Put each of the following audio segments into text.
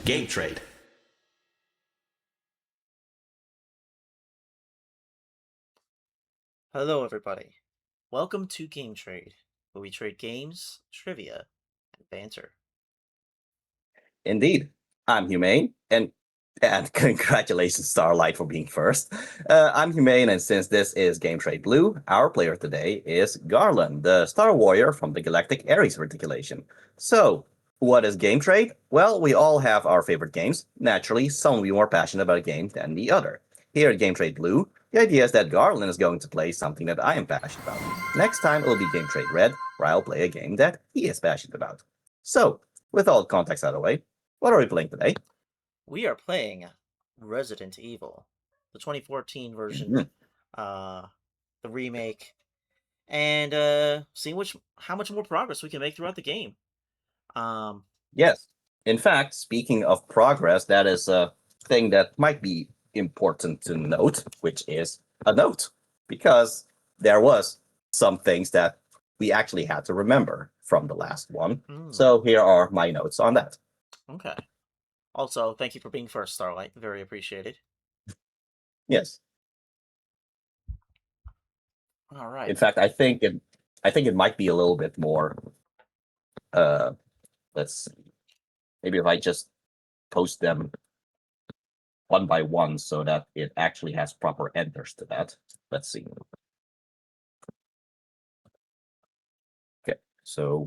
Game Trade. Hello, everybody. Welcome to Game Trade, where we trade games, trivia, and banter. Indeed. I'm Humane, and congratulations, Starlight, for being first. I'm Humane, and since this is Game Trade Blue, our player today is Garland, the Star Warrior from the Galactic Aries Reticulation. So, what is Game Trade? Well, we all have our favorite games. Naturally, some will be more passionate about a game than the other. Here at Game Trade Blue, the idea is that Garland is going to play something that I am passionate about. Next time, it'll be Game Trade Red, where I'll play a game that he is passionate about. So, with all context out of the way, what are we playing today? We are playing Resident Evil, the 2014 version, the remake, and seeing how much more progress we can make throughout the game. Yes. In fact, speaking of progress, that is a thing that might be important to note, which is a note, because there was some things that we actually had to remember from the last one. So here are my notes on that. Okay. Also, thank you for being first, Starlight. Very appreciated. Yes. All right. In fact, I think it might be a little bit more. Let's see. Maybe if I just post them one by one so that it actually has proper enters to that. Let's see. Okay, so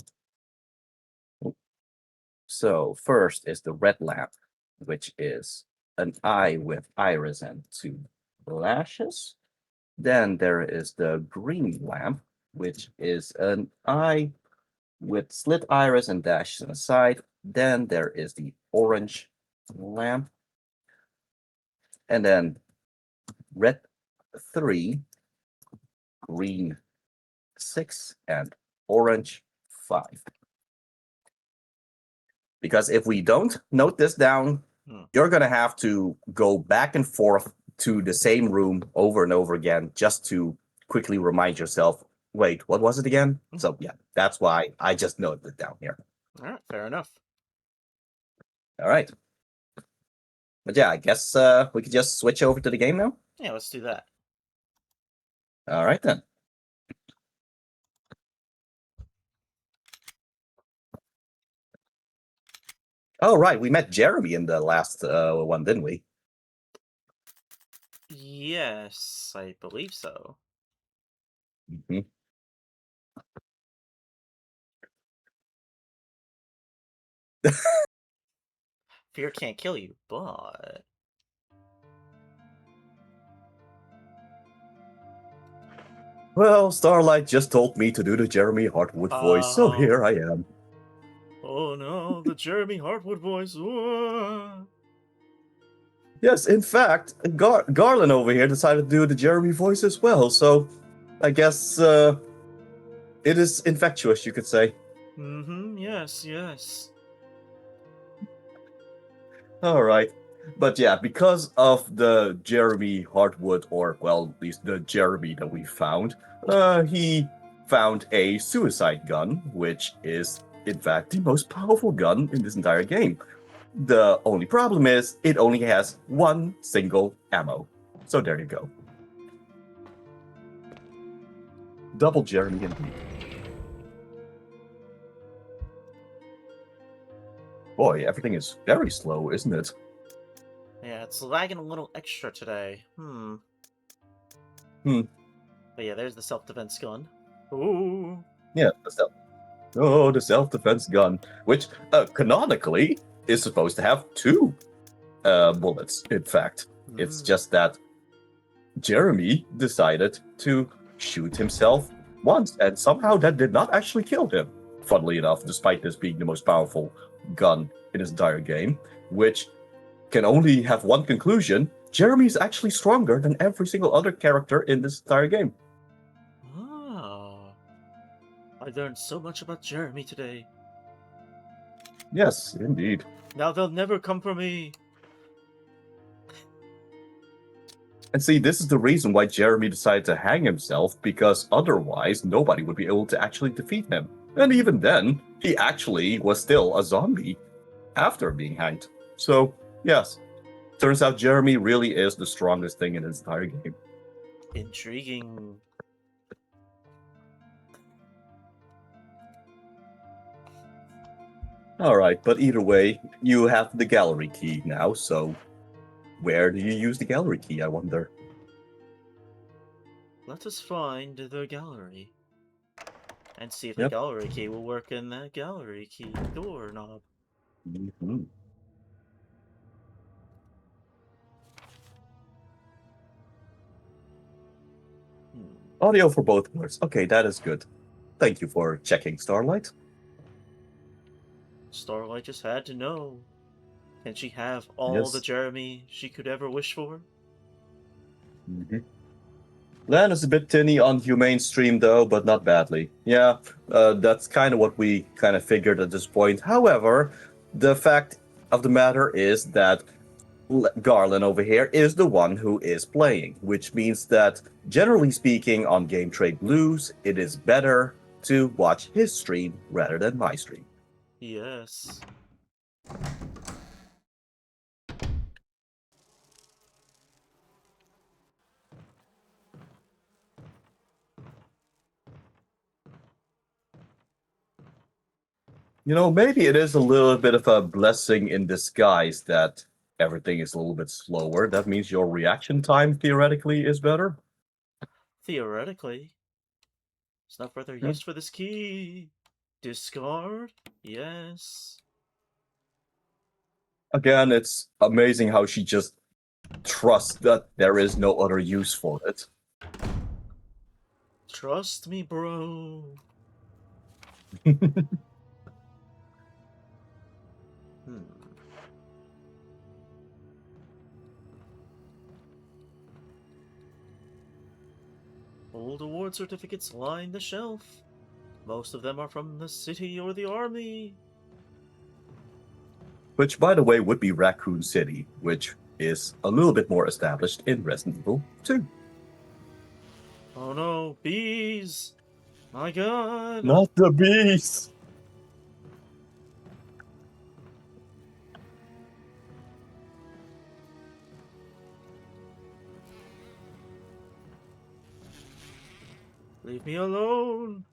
first is the red lamp, which is an eye with iris and two lashes. Then there is the green lamp, which is an eye with slit iris and dashes on the side. Then there is the orange lamp. And then red 3, green 6, and orange 5. Because if we don't note this down, you're going to have to go back and forth to the same room over and over again just to quickly remind yourself, wait, what was it again? So yeah, that's why I just noted it down here. All right, fair enough. All right. But yeah, I guess we could just switch over to the game now. Yeah, let's do that. All right, then. Oh, right. We met Jeremy in the last one, didn't we? Yes, I believe so. Mm-hmm. Fear can't kill you, but... Well, Starlight just told me to do the Jeremy Hartwood voice, so here I am. Oh no, the Jeremy Hartwood voice. Yes, in fact, Garland over here decided to do the Jeremy voice as well, so I guess it is infectious, you could say. Yes. Alright. But yeah, because of the Jeremy Hartwood, or well, at least the Jeremy that we found, he found a suicide gun, which is, in fact, the most powerful gun in this entire game. The only problem is, it only has one single ammo. So there you go. Double Jeremy indeed. Boy, everything is very slow, isn't it? Yeah, it's lagging a little extra today. But yeah, there's the self-defense gun. Ooh. Yeah, the self-defense gun, which canonically is supposed to have 2 bullets, in fact. It's just that Jeremy decided to shoot himself once, and somehow that did not actually kill him, funnily enough, despite this being the most powerful gun in his entire game, which can only have one conclusion: Jeremy is actually stronger than every single other character in this entire game. I learned so much about Jeremy today. Yes, indeed. Now they'll never come for me. And see, this is the reason why Jeremy decided to hang himself, because otherwise nobody would be able to actually defeat him. And even then, he actually was still a zombie after being hanged. So, yes. Turns out Jeremy really is the strongest thing in this entire game. Intriguing. Alright, but either way, you have the gallery key now, so where do you use the gallery key, I wonder? Let us find the gallery. And see if the Yep. gallery key will work in that gallery key doorknob. Mm-hmm. Audio for both words. Okay, that is good. Thank you for checking, Starlight. Starlight just had to know. Can she have all Yes. the Jeremy she could ever wish for? Mm-hmm. Lan is a bit tinny on Humane stream though, but not badly. Yeah, that's kind of what we kind of figured at this point. However, the fact of the matter is that Garland over here is the one who is playing, which means that, generally speaking, on Game Trade Blues, it is better to watch his stream rather than my stream. Yes. You know, maybe it is a little bit of a blessing in disguise that everything is a little bit slower. That means your reaction time theoretically is better. Theoretically. It's not further used for this key. Discard? Yes. Again, it's amazing how she just trusts that there is no other use for it. Trust me, bro. Old award certificates line the shelf. Most of them are from the city or the army. Which, by the way, would be Raccoon City, which is a little bit more established in Resident Evil 2. Oh no, bees! My god! Not the bees! Leave me alone!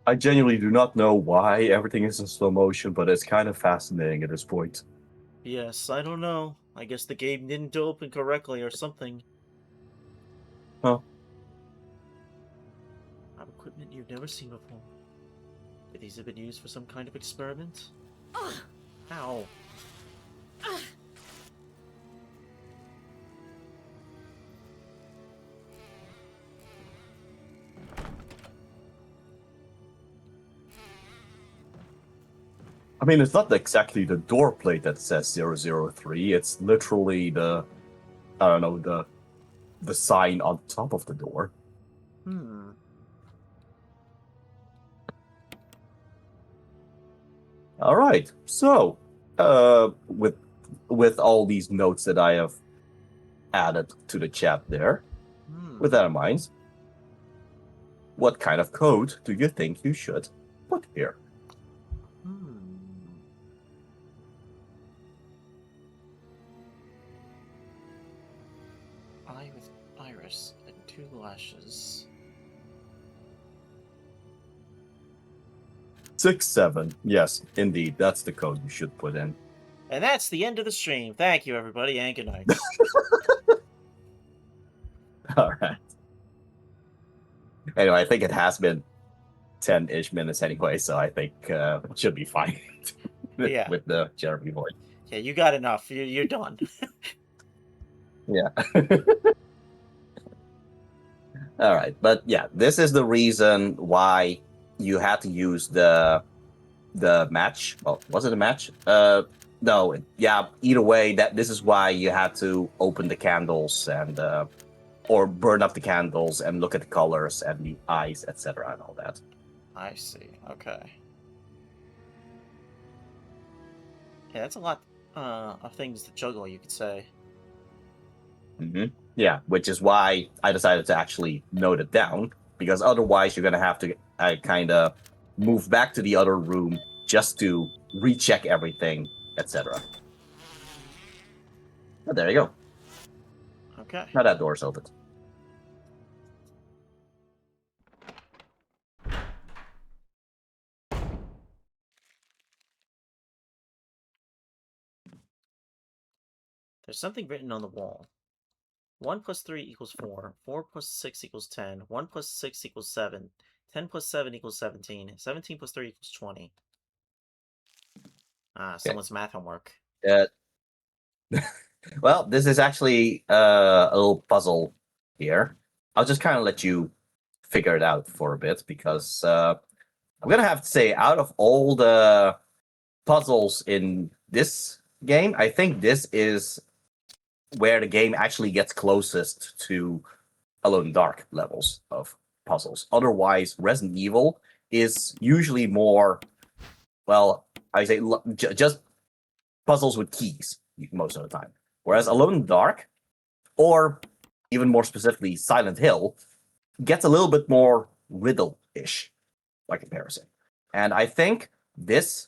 I genuinely do not know why everything is in slow motion, but it's kind of fascinating at this point. Yes, I don't know. I guess the game didn't open correctly or something. Huh. I have equipment you've never seen before. Could these have been used for some kind of experiment? Ow. I mean, it's not exactly the door plate that says 003, it's literally the, I don't know, the sign on top of the door. All right, so with all these notes that I have added to the chat there, with that in mind, what kind of code do you think you should put here? Eye with iris and 2 lashes. 67. Yes, indeed, that's the code you should put in. And that's the end of the stream. Thank you, everybody, and good night. All right. Anyway, I think it has been 10-ish minutes anyway, so I think it should be fine Yeah. with the Jeremy voice. Yeah, you got enough. You're done. Yeah. All right, but yeah, this is the reason why you had to use the match. Well, was it a match? No. Yeah. Either way, this is why you had to open the candles and or burn up the candles and look at the colors and the eyes, etc., and all that. I see. Okay. Yeah, that's a lot of things to juggle, you could say. Yeah, which is why I decided to actually note it down, because otherwise you're gonna have to kind of move back to the other room just to recheck everything etc. But there you go. Okay. Now that door's open. There's something written on the wall. 1 plus 3 equals 4. 4 plus 6 equals 10. 1 plus 6 equals 7. 10 plus 7 equals 17. 17 plus 3 equals 20. Ah, someone's math homework. Well, this is actually a little puzzle here. I'll just kind of let you figure it out for a bit, because I'm going to have to say, out of all the puzzles in this game, I think this is where the game actually gets closest to Alone in the Dark levels of puzzles. Otherwise, Resident Evil is usually more, well, I say just puzzles with keys most of the time. Whereas Alone in the Dark, or even more specifically Silent Hill, gets a little bit more riddle-ish by comparison. And I think this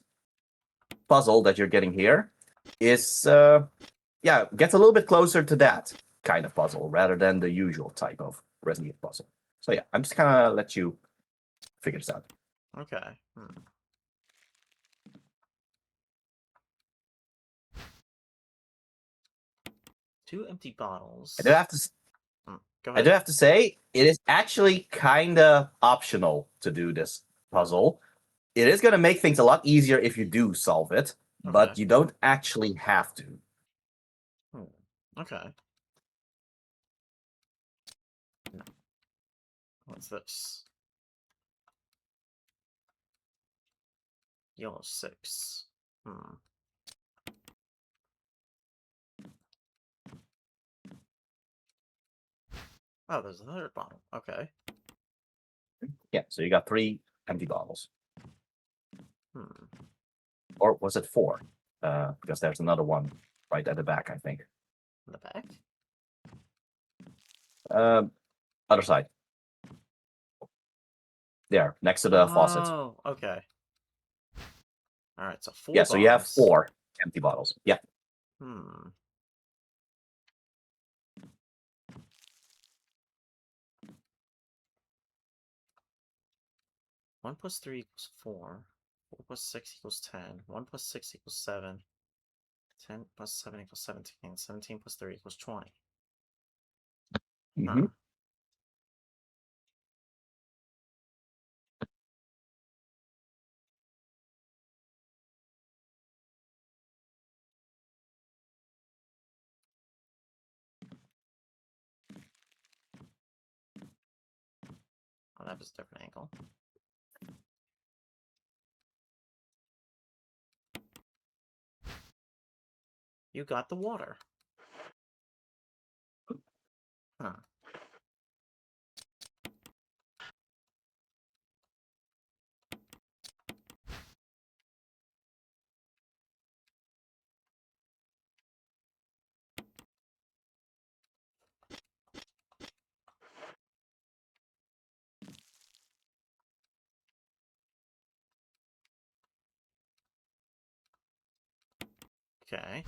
puzzle that you're getting here is, gets a little bit closer to that kind of puzzle rather than the usual type of Resident Evil puzzle. So yeah, I'm just gonna let you figure this out. Okay. 2 empty bottles. I do have to. Go I ahead. do have to say, it is actually kind of optional to do this puzzle. It is going to make things a lot easier if you do solve it, but Okay. you don't actually have to. Okay. No. What's this? Yellow 6. Oh, there's another bottle. Okay. Yeah, so you got 3 empty bottles. Hmm. Or was it 4? Because there's another one right at the back, I think. In the back? Other side. There, next to the faucet. Oh, okay. Alright, so 4 Yeah, bottles. so you have 4 empty bottles. Yeah. 1 plus 3 equals 4. 4 plus 6 equals 10. 1 plus 6 equals 7. 10 plus 7 equals 17. 17 plus 3 equals 20. Mm-hmm. Oh, that was a different angle. You got the water. Huh. Okay.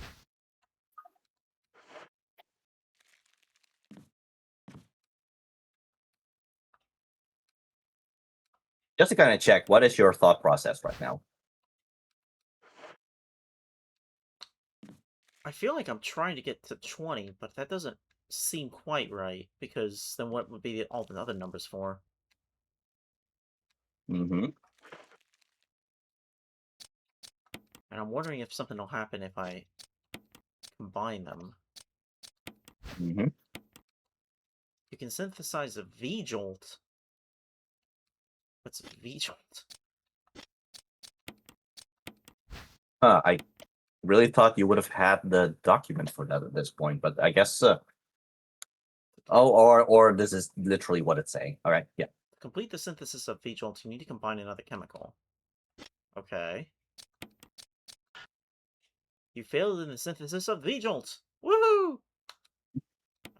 Just to kind of check, what is your thought process right now? I feel like I'm trying to get to 20, but that doesn't seem quite right, because then what would be all the other numbers for? Mm-hmm. And I'm wondering if something will happen if I combine them. Mm-hmm. You can synthesize a V-jolt. What's a V-jolt? I really thought you would have had the document for that at this point, but I guess. Or this is literally what it's saying. All right, yeah. To complete the synthesis of V-jolt, you need to combine another chemical. Okay. You failed in the synthesis of V-jolt! Woohoo!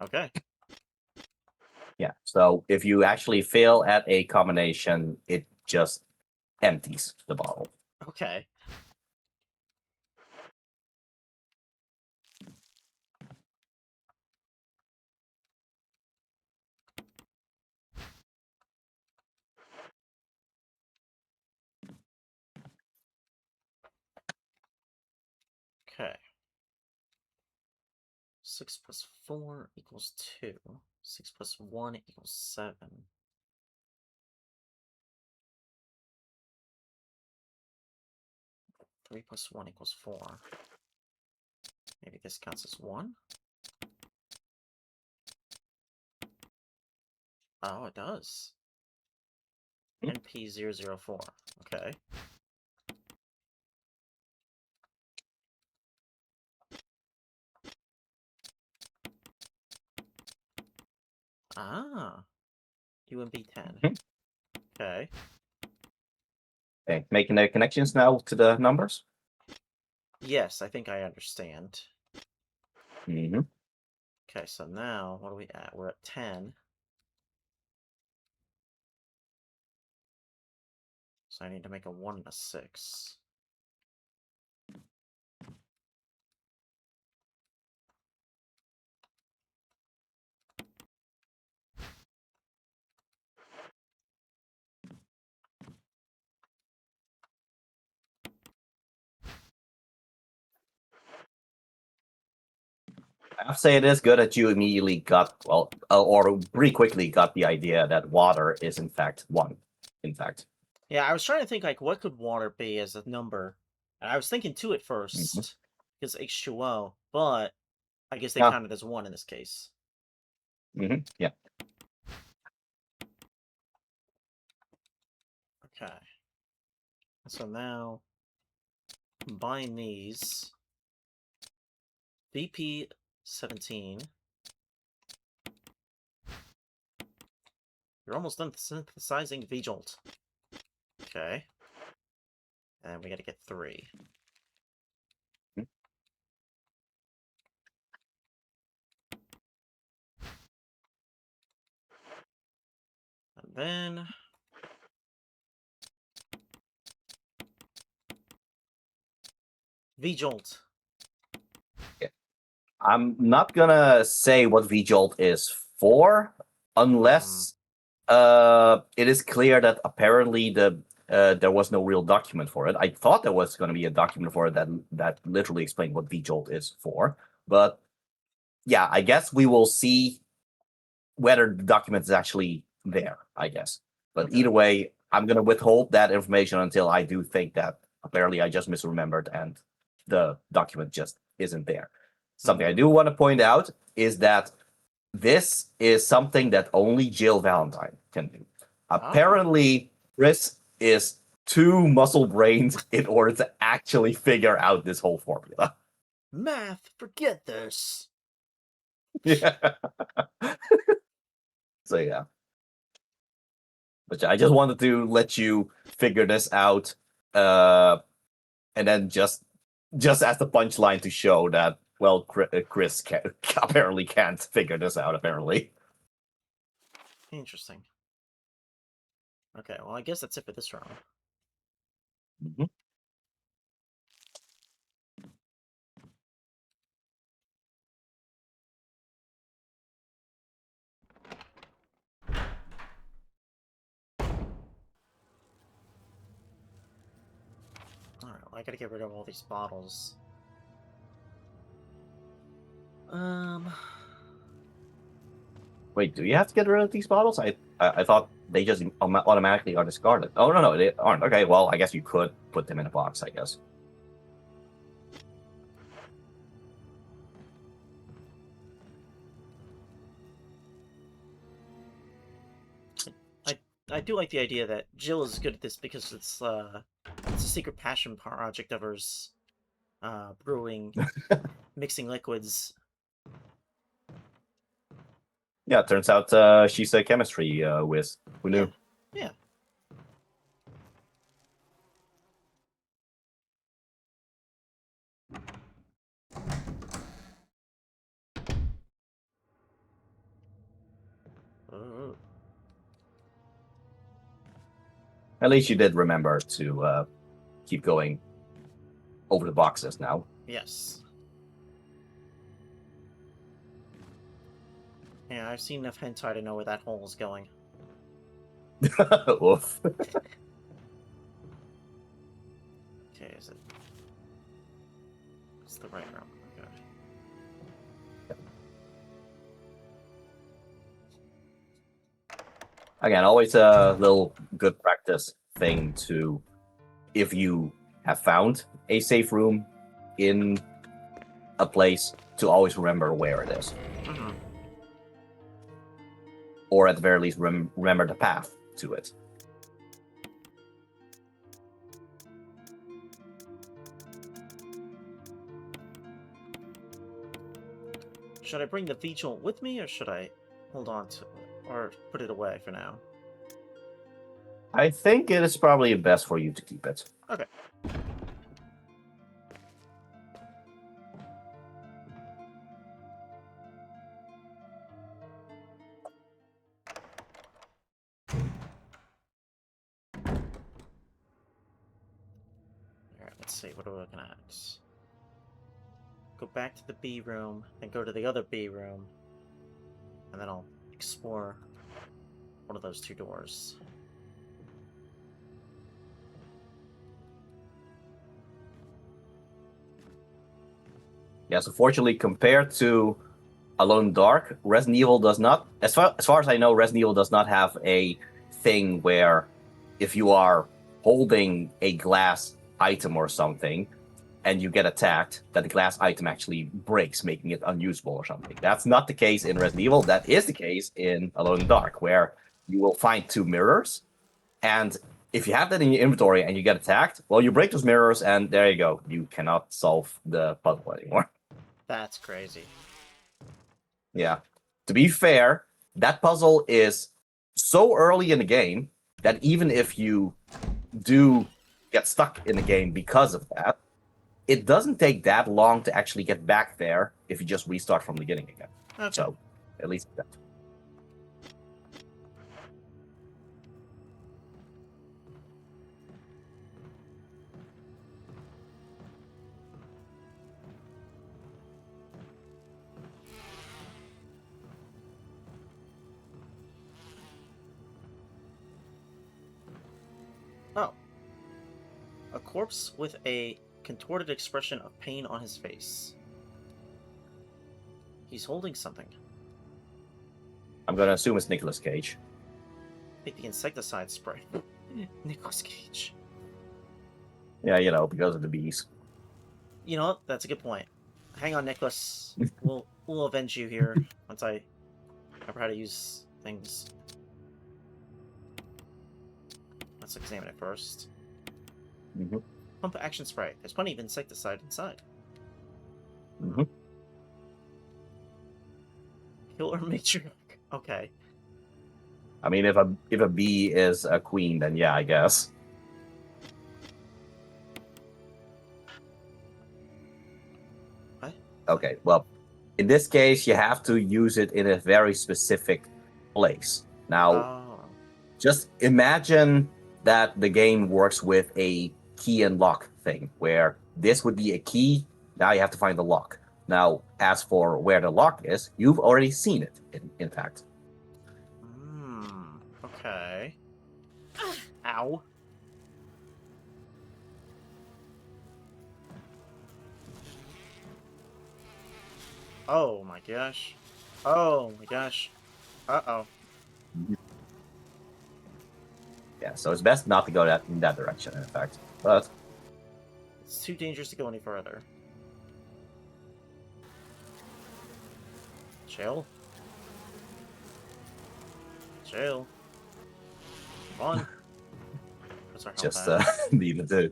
Okay. Yeah. So if you actually fail at a combination, it just empties the bottle. Okay. Okay. 6 plus 4 equals 2. 6 plus 1 equals 7. Three plus 1 equals 4. Maybe this counts as 1? Oh, it does. NP004. Okay. Ah. UMB10. Mhm. Okay. Okay, making the connections now to the numbers. Yes, I think I understand. Mm-hmm. Okay, so now, what are we at? We're at 10. So I need to make a 1 and a 6. I have to say it is good that you immediately got, well, or pretty quickly got the idea that water is in fact 1. In fact. Yeah, I was trying to think, like, what could water be as a number? And I was thinking 2 at Mm-hmm. first, because H2O, but I guess they Yeah. counted as 1 in this case. Mm-hmm. Yeah. Okay. So now, combine these. VP17. You're almost done synthesizing V-Jolt. Okay. And we gotta get 3. And then... V-Jolt. Yeah. I'm not gonna say what V-Jolt is for, unless it is clear that apparently there was no real document for it. I thought there was going to be a document for it that literally explained what V-Jolt is for, but yeah, I guess we will see whether the document is actually there, I guess. But Okay. either way, I'm going to withhold that information until I do think that apparently I just misremembered and the document just isn't there. Something I do want to point out is that this is something that only Jill Valentine can do. Apparently, Chris is too muscle-brained in order to actually figure out this whole formula. Math, forget this. Yeah. So yeah. But I just wanted to let you figure this out, and then just as the punchline to show that, well, Chris apparently can't figure this out. Apparently. Interesting. Okay, well, I guess that's it for this round. Mm-hmm. Alright, well, I gotta get rid of all these bottles. Wait, do you have to get rid of these bottles? I thought they just automatically are discarded. Oh no, they aren't. Okay, well, I guess you could put them in a box. I guess. I do like the idea that Jill is good at this because it's a secret passion project of hers, brewing, mixing liquids. Yeah, it turns out she's a chemistry whiz. Who knew? Yeah. Oh, At least you did remember to keep going over the boxes now. yes. Yeah, I've seen enough hentai to know where that hole is going. Oof. Okay, is it It's the right room. Okay. Again, always a little good practice thing to, if you have found a safe room in a place, to always remember where it is. Mm-hmm. Or at the very least, remember the path to it. Should I bring the Vigil with me, or should I hold on to it, or put it away for now? I think it is probably best for you to keep it. Okay. Alright, let's see, what are we looking at? Go back to the B room, and go to the other B room, and then I'll explore one of those two doors. Yes, unfortunately, compared to Alone in the Dark, Resident Evil does not, as far as I know, Resident Evil does not have a thing where if you are holding a glass item or something and you get attacked, that the glass item actually breaks, making it unusable or something. That's not the case in Resident Evil. That is the case in Alone in the Dark, where you will find two mirrors, and if you have that in your inventory and you get attacked, well, you break those mirrors, and there you go. You cannot solve the puzzle anymore. That's crazy. Yeah. To be fair, that puzzle is so early in the game that even if you do get stuck in the game because of that, it doesn't take that long to actually get back there if you just restart from the beginning again. Okay. So, at least that. Oh. A corpse with a contorted expression of pain on his face. He's holding something. I'm gonna assume it's Nicolas Cage. Take the insecticide spray. Nicolas Cage. Yeah, you know, because of the bees. You know what? That's a good point. Hang on, Nicholas. We'll avenge you here once I remember how to use things. Let's examine it first. Mm-hmm. Pump action spray. There's plenty of insecticide inside. Mm-hmm. Killer matriarch. Okay. I mean, if a bee is a queen, then yeah, I guess. What? Okay, well, in this case, you have to use it in a very specific place. Now, Oh. just imagine that the game works with a key and lock thing, where this would be a key, now you have to find the lock. Now, as for where the lock is, you've already seen it, in fact. Okay. Ow. Oh my gosh. Oh my gosh. Uh-oh. Yeah, so it's best not to go in that direction, in fact. But It's too dangerous to go any further. Chill. Chill. Come on. What's our health just at? needed to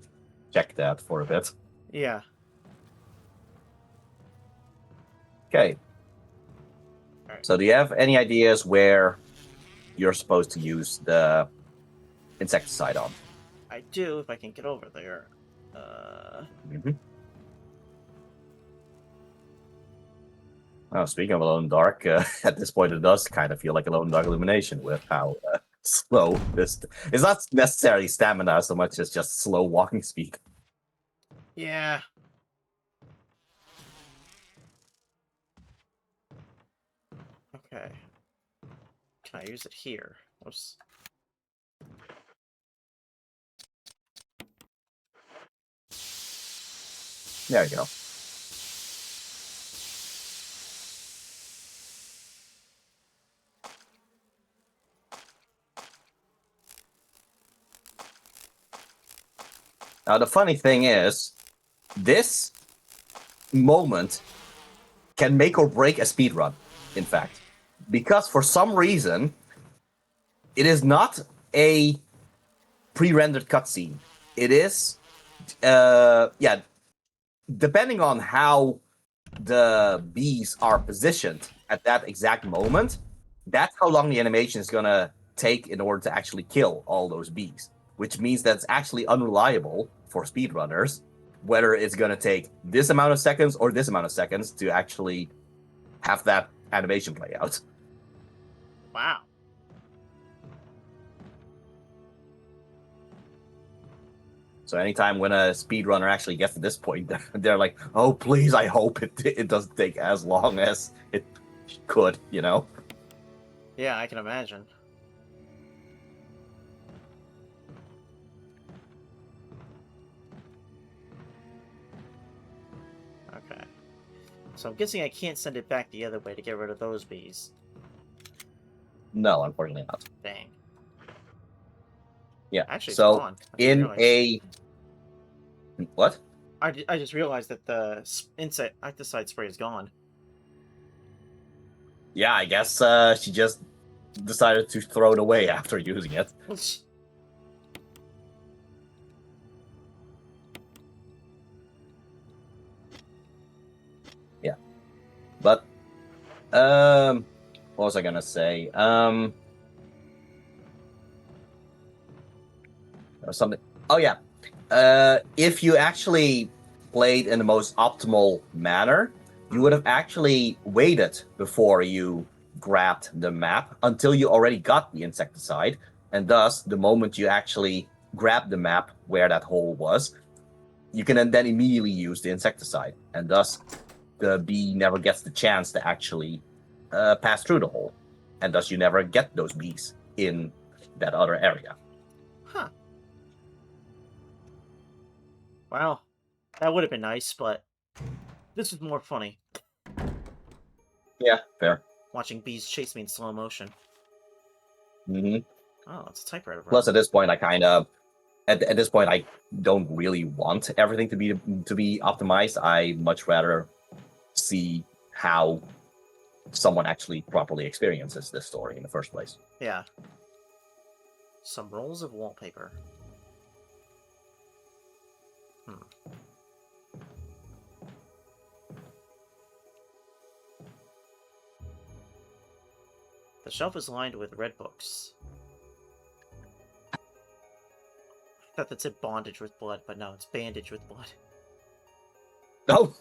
check that for a bit. Yeah. Okay. Alright. So do you have any ideas where you're supposed to use the insecticide on? I do, if I can get over there. Mm-hmm. Well, speaking of Alone in the Dark, at this point it does kind of feel like Alone in the Dark Illumination with how slow this... It's not necessarily stamina so much as just slow walking speed. Yeah. Okay. Can I use it here? Oops. There you go. Now, the funny thing is, this moment can make or break a speedrun, in fact. Because for some reason, it is not a pre-rendered cutscene. It is, depending on how the bees are positioned at that exact moment, that's how long the animation is gonna take in order to actually kill all those bees. Which means that's actually unreliable for speedrunners, whether it's gonna take this amount of seconds or this amount of seconds to actually have that animation play out. Wow. So anytime when a speedrunner actually gets to this point, they're like, "Oh, please! I hope it doesn't take as long as it could." You know? Yeah, I can imagine. Okay. So I'm guessing I can't send it back the other way to get rid of those bees. No, unfortunately not. Dang. Yeah. Actually, it's So gone. I just in realized. a what? I just realized that the insecticide spray is gone. Yeah, I guess she just decided to throw it away after using it. Yeah. But what was I gonna say? Or something. Oh yeah. If you actually played in the most optimal manner, you would have actually waited before you grabbed the map until you already got the insecticide, and thus the moment you actually grab the map where that hole was, you can then immediately use the insecticide, and thus the bee never gets the chance to actually pass through the hole, and thus you never get those bees in that other area. Huh. Well, that would have been nice, but this was more funny. Yeah, fair. Watching bees chase me in slow motion. Mm-hmm. Oh, it's a typewriter. Plus, at this point, I kind of at this point I don't really want everything to be optimized. I much rather see how someone actually properly experiences this story in the first place. Yeah. Some rolls of wallpaper. Hmm. The shelf is lined with red books. I thought that said bondage with blood, but no, it's bandage with blood. No,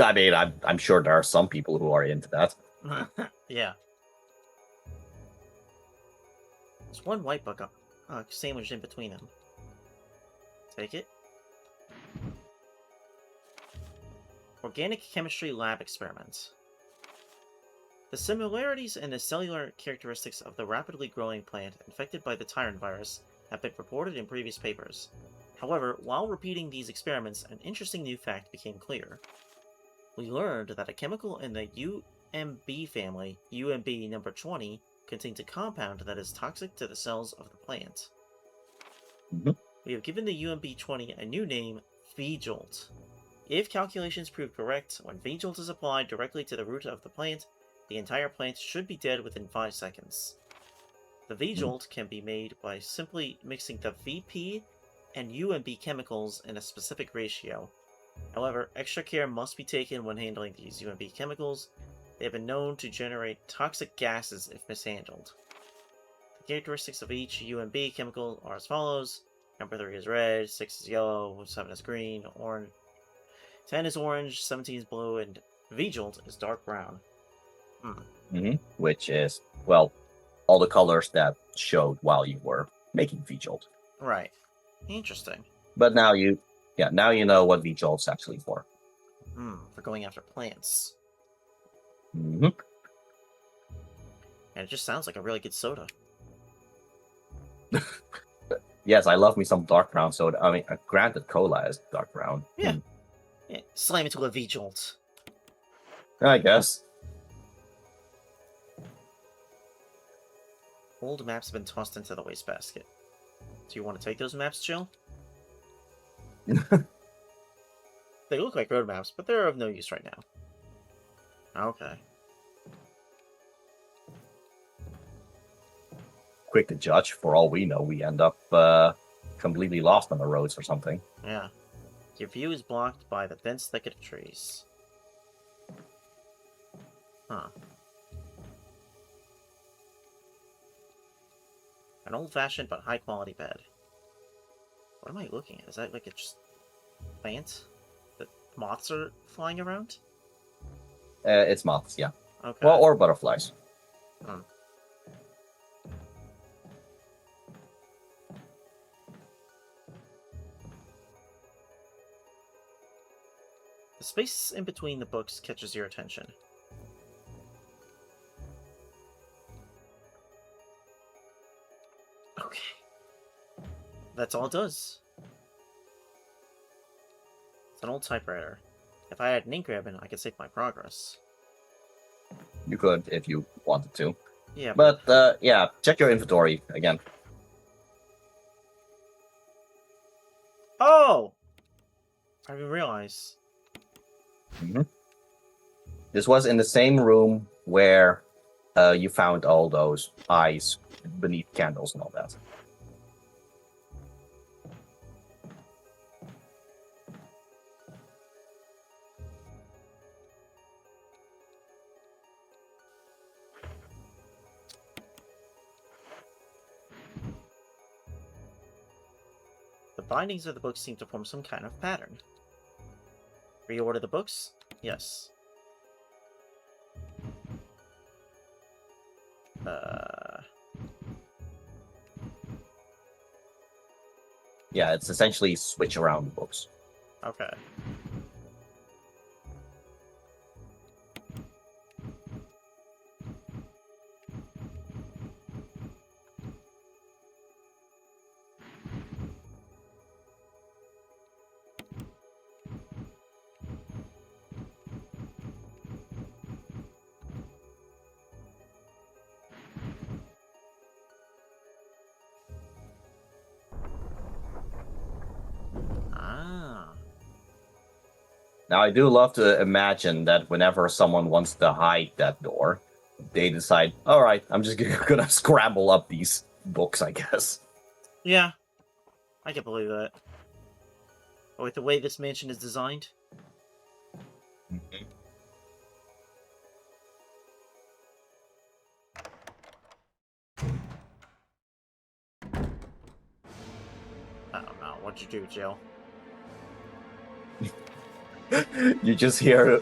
I mean I'm sure there are some people who are into that. Yeah. There's one white book sandwiched in between them. Take it. Organic Chemistry Lab Experiment. The similarities in the cellular characteristics of the rapidly growing plant infected by the tyrant virus have been reported in previous papers. However, while repeating these experiments, an interesting new fact became clear. We learned that a chemical in the UMB family, UMB number 20, contains a compound that is toxic to the cells of the plant. Mm-hmm. We have given the UMB20 a new name, V-Jolt. If calculations prove correct, when V-Jolt is applied directly to the root of the plant, the entire plant should be dead within 5 seconds. The V-Jolt can be made by simply mixing the VP and UMB chemicals in a specific ratio. However, extra care must be taken when handling these UMB chemicals. They have been known to generate toxic gases if mishandled. The characteristics of each UMB chemical are as follows. Number 3 is red, 6 is yellow, 7 is green, orange, 10 is orange, 17 is blue, and V-Jolt is dark brown. Mm-hmm. Which is, well, all the colors that showed while you were making V-Jolt. Right. Interesting. But now you know what V-Jolt's actually for. For going after plants. Mm-hmm. And it just sounds like a really good soda. Yes, I love me some dark brown soda. I mean, granted, cola is dark brown. Yeah. Yeah. Slam into a V-Jolt. I guess. Old maps have been tossed into the wastebasket. Do you want to take those maps, Jill? They look like roadmaps, but they're of no use right now. Okay. Quick to judge. For all we know, we end up completely lost on the roads or something. Yeah. Your view is blocked by the dense thicket of trees. Huh. An old-fashioned but high-quality bed. What am I looking at? Is that like a just plant that moths are flying around? It's moths, yeah. Okay. Well, or butterflies. Hmm. The space in between the books catches your attention. Okay. That's all it does. It's an old typewriter. If I had an ink ribbon, I could save my progress. You could if you wanted to. Yeah, But yeah, check your inventory again. Oh! I didn't realize. Mm-hmm. This was in the same room where you found all those eyes beneath candles and all that. The bindings of the books seem to form some kind of pattern. Reorder the books? Yes. Yeah, it's essentially switch around the books. Okay. Ah. Now, I do love to imagine that whenever someone wants to hide that door, they decide, all right, I'm just gonna scramble up these books, I guess. Yeah. I can believe that. But with the way this mansion is designed, Mm-hmm. I don't know. What'd you do, Jill? You just hear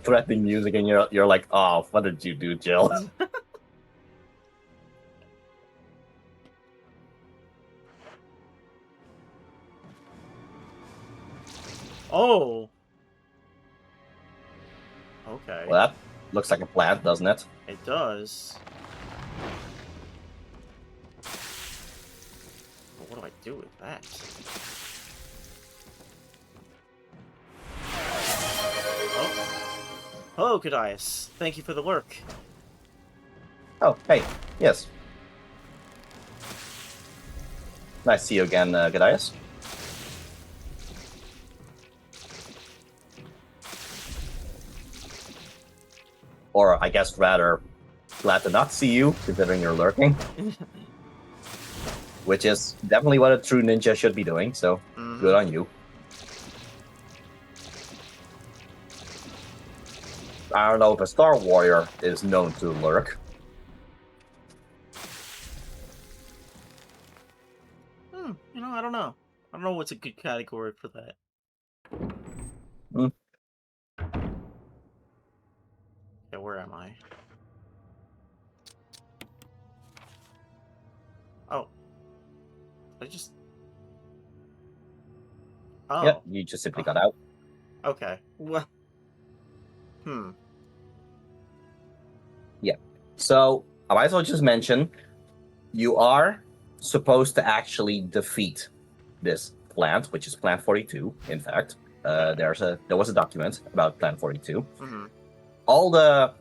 threatening music, and you're like, "Oh, what did you do, Jill?" Oh! Okay. Well, that looks like a plant, doesn't it? It does. But what do I do with that? Oh. Hello, Cadius. Thank you for the work. Oh, hey, yes. Nice to see you again, Gaius. Or, I guess, rather, glad to not see you, considering you're lurking. Which is definitely what a true ninja should be doing, so good on you. I don't know if a Star Warrior is known to lurk. You know, I don't know. I don't know what's a good category for that. Okay, where am I? Oh. I just... Oh. Yep, you just simply got out. Okay. Well... Yeah. So, I might as well just mention, you are supposed to actually defeat this plant, which is Plant 42, in fact. There was a document about Plant 42. All the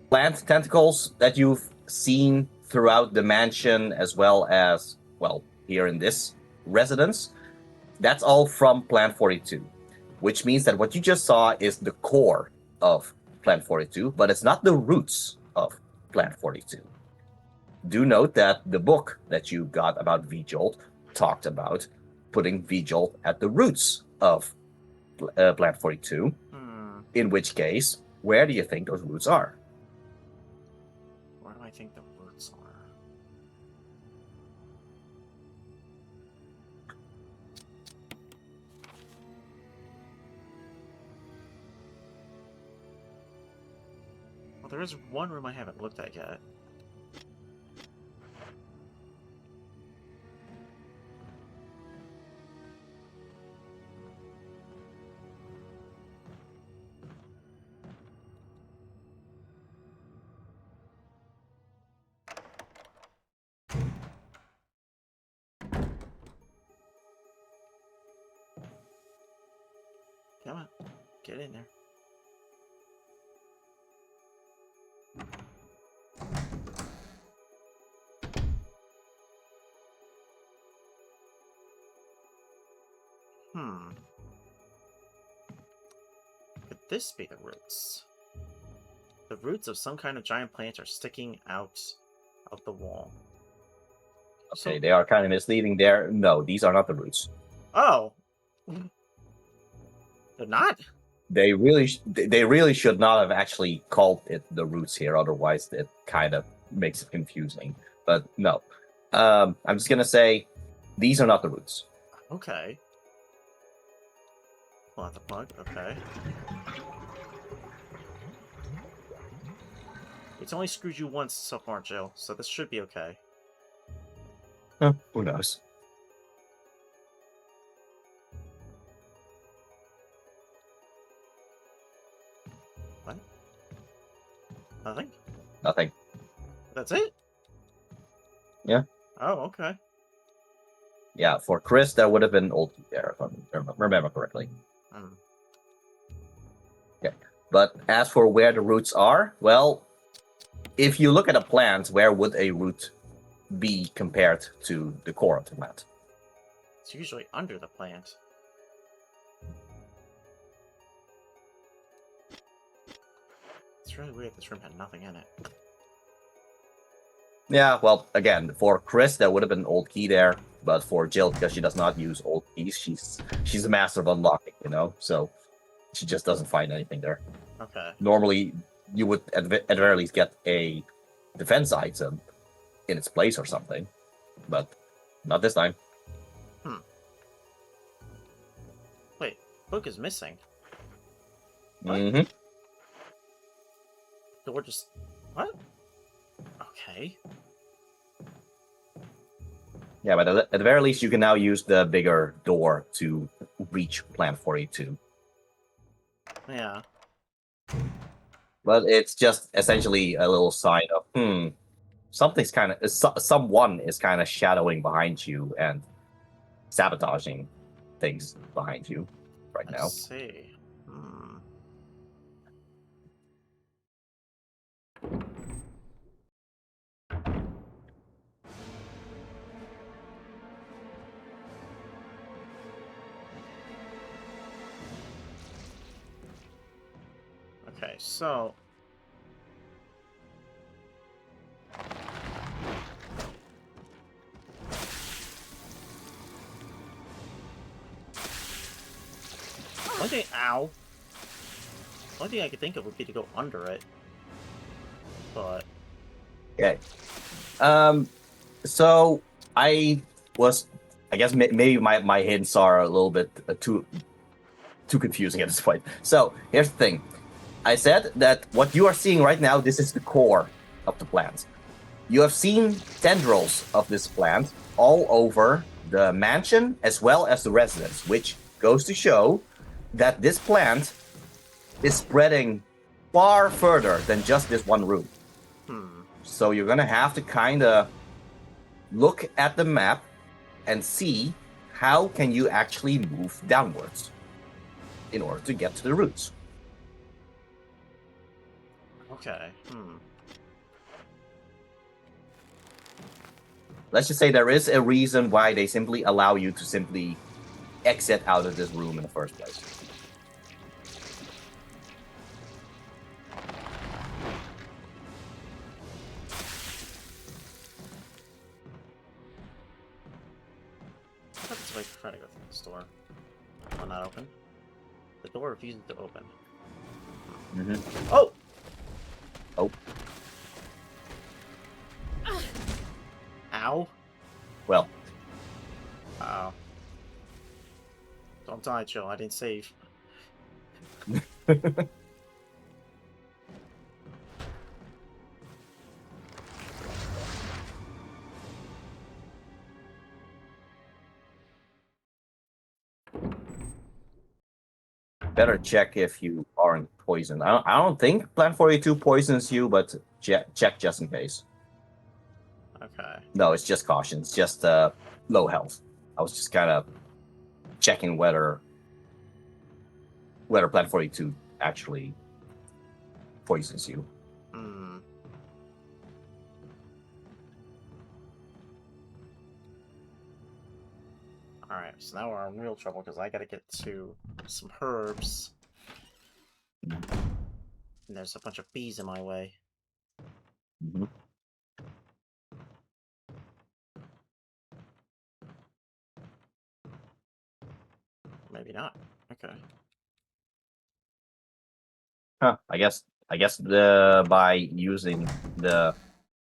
plant tentacles that you've seen throughout the mansion, as well as, well, here in this residence, That's all from Plan 42, which means that what you just saw is the core of Plan 42, but it's not the roots of Plan 42. Do note that the book that you got about V-Jolt talked about putting V-Jolt at the roots of Plan 42, in which case, where do you think those roots are? Where do I think the roots are? Well, there is one room I haven't looked at yet. Come on, get in there. Could this be the roots? The roots of some kind of giant plant are sticking out of the wall. Okay, they are kind of misleading there. No, these are not the roots. Oh. They're not? They really should not have actually called it the roots here, otherwise it kind of makes it confusing. But no. I'm just gonna say these are not the roots. Okay. Pull out the plug, okay. It's only screwed you once so far, Jill, so this should be okay. Who knows? What? Nothing? Nothing. That's it? Yeah. Oh, okay. Yeah, for Chris, that would have been old there, if I remember correctly. Yeah. But as for where the roots are, well, if you look at a plant, where would a root be compared to the core of the plant? It's usually under the plant. It's really weird this room had nothing in it. Yeah, well, again, for Chris, that would have been an old key there, but for Jill, because she does not use old keys, she's a master of unlocking, you know, so she just doesn't find anything there. Okay. Normally, you would at the very least get a defense item in its place or something, but not this time. Wait, book is missing. What? Door just... What? Okay. Yeah, but at the very least, you can now use the bigger door to reach Plan 42. Yeah. But it's just essentially a little sign of, something's kind of... someone is kind of shadowing behind you and sabotaging things behind you right now. I see. Okay, so... One thing, ow. One thing I could think of would be to go under it. But... Okay. So I guess maybe my hints are a little bit too confusing at this point. So here's the thing. I said that what you are seeing right now, this is the core of the plant. You have seen tendrils of this plant all over the mansion as well as the residence, which goes to show that this plant is spreading far further than just this one room. So you're gonna have to kind of look at the map and see how can you actually move downwards in order to get to the roots. Okay, Let's just say there is a reason why they simply allow you to simply exit out of this room in the first place. Let's wait to try to go through this door. Oh, not open. The door refuses to open. Oh! Oh. Ow. Well. Oh. Don't die, Joe. I didn't save. Better check if you aren't poisoned. I don't think Plan 42 poisons you, but check just in case. Okay. No, it's just caution. It's just low health. I was just kind of checking whether Plan 42 actually poisons you. Hmm. Alright, so now we're in real trouble because I gotta get to some herbs. And there's a bunch of bees in my way. Mm-hmm. Maybe not. Okay. Huh. I guess by using the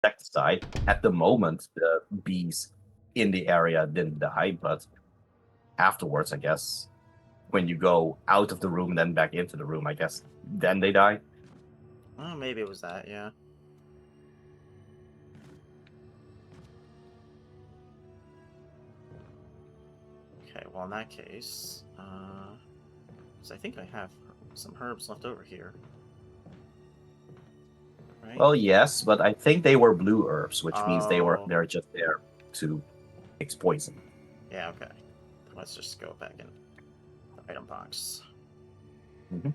insecticide at the moment, the bees in the area didn't die, but afterwards, I guess, when you go out of the room and then back into the room, I guess then they die. Oh, maybe it was that, yeah. Okay, well, in that case, 'cause I think I have some herbs left over here. Right? Well, yes, but I think they were blue herbs, which means Oh. they're just there to fix poison. Yeah, okay. Let's just go back in the item box. Mm-hmm.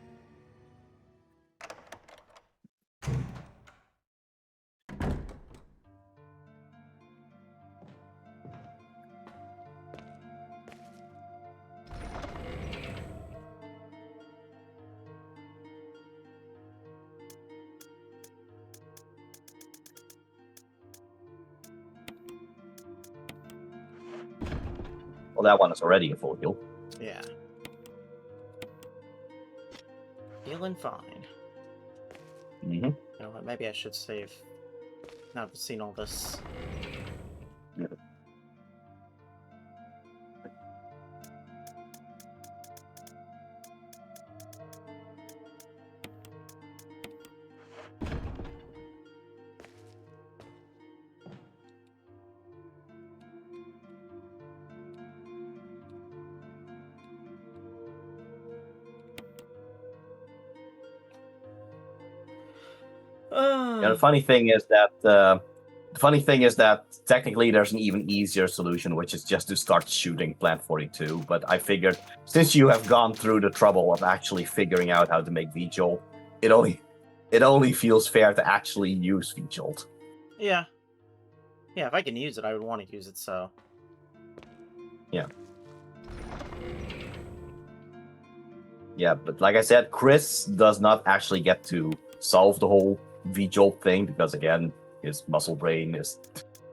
Well, that one is already a full heal. Yeah. Feeling fine. Mm-hmm. You know what, maybe I should save. Now I've seen all this. Yeah. The funny thing is that technically there's an even easier solution, which is just to start shooting Plant 42. But I figured since you have gone through the trouble of actually figuring out how to make V-Jolt, it only feels fair to actually use V-Jolt. Yeah. Yeah, if I can use it, I would want to use it, so. Yeah. Yeah, but like I said, Chris does not actually get to solve the whole V-Jolt thing because, again, his muscle brain is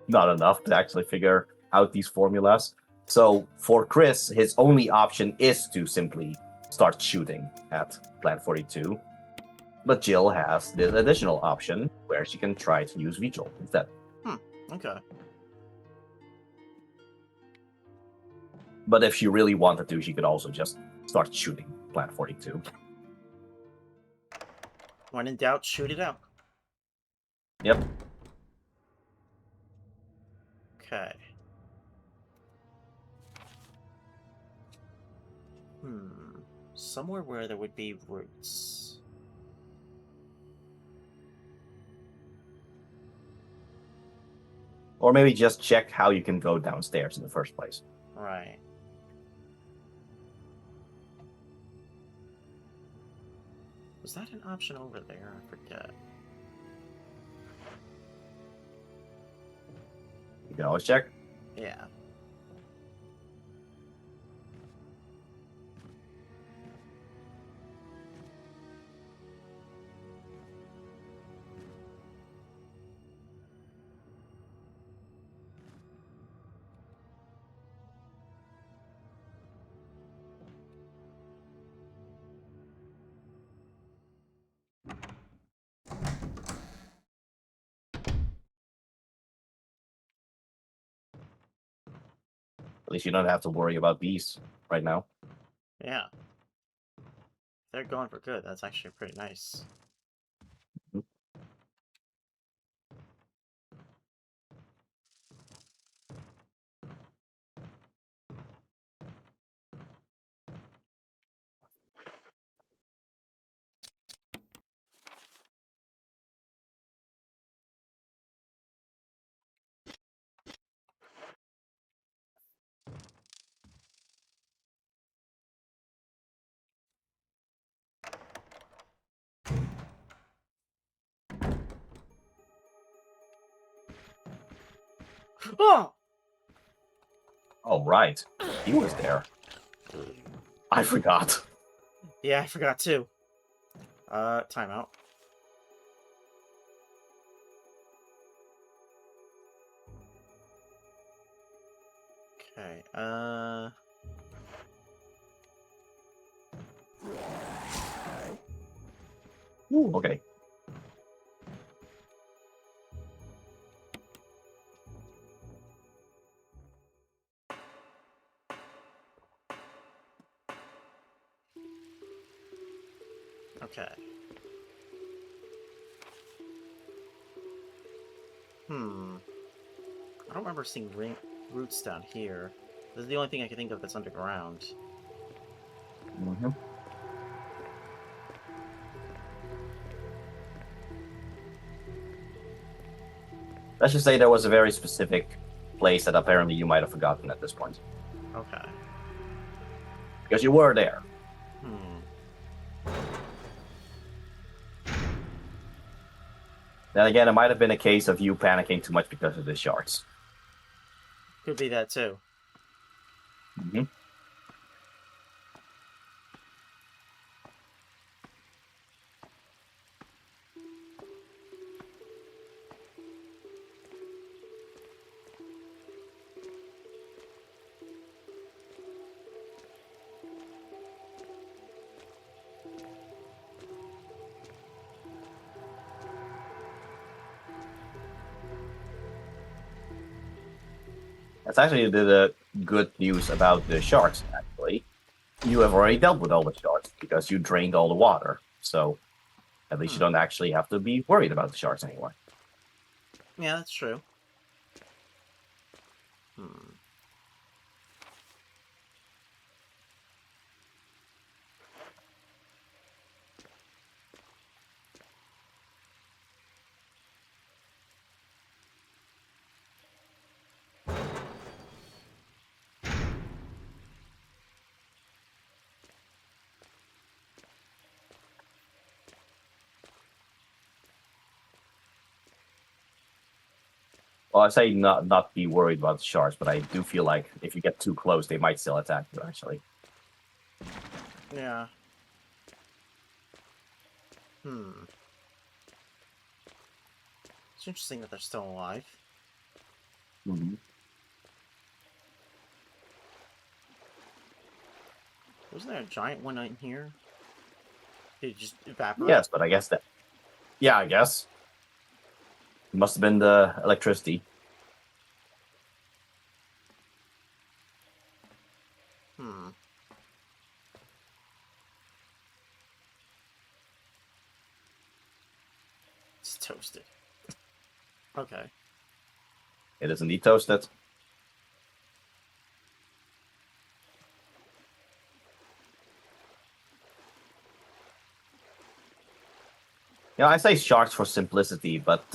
not enough to actually figure out these formulas. So for Chris, his only option is to simply start shooting at Plant 42. But Jill has this additional option where she can try to use V-Jolt instead. Okay. But if she really wanted to, she could also just start shooting Plant 42. When in doubt, shoot it out. Yep. Okay. Somewhere where there would be roots. Or maybe just check how you can go downstairs in the first place. Right. Was that an option over there? I forget. You can always check. Yeah. At least you don't have to worry about bees right now. Yeah. They're going for good. That's actually pretty nice. Oh! Oh, right. He was there. I forgot. Yeah, I forgot too. Timeout. Okay, Ooh, okay. Okay. I don't remember seeing roots down here. This is the only thing I can think of that's underground. Mm-hmm. Let's just say there was a very specific place that apparently you might have forgotten at this point. Okay. Because you were there. Then again, it might have been a case of you panicking too much because of the shards. Could be that too. Mm-hmm. That's actually the good news about the shards, actually. You have already dealt with all the shards because you drained all the water. So at least you don't actually have to be worried about the shards anymore. Yeah, that's true. Well, I say not be worried about the shards, but I do feel like if you get too close, they might still attack you, actually. Yeah. It's interesting that they're still alive. Mm-hmm. Wasn't there a giant one in here? Did it just evaporate? Yes, but I guess that... Yeah, I guess. It must have been the electricity. It's toasted. Okay. It is indeed toasted. You know, I say sharks for simplicity, but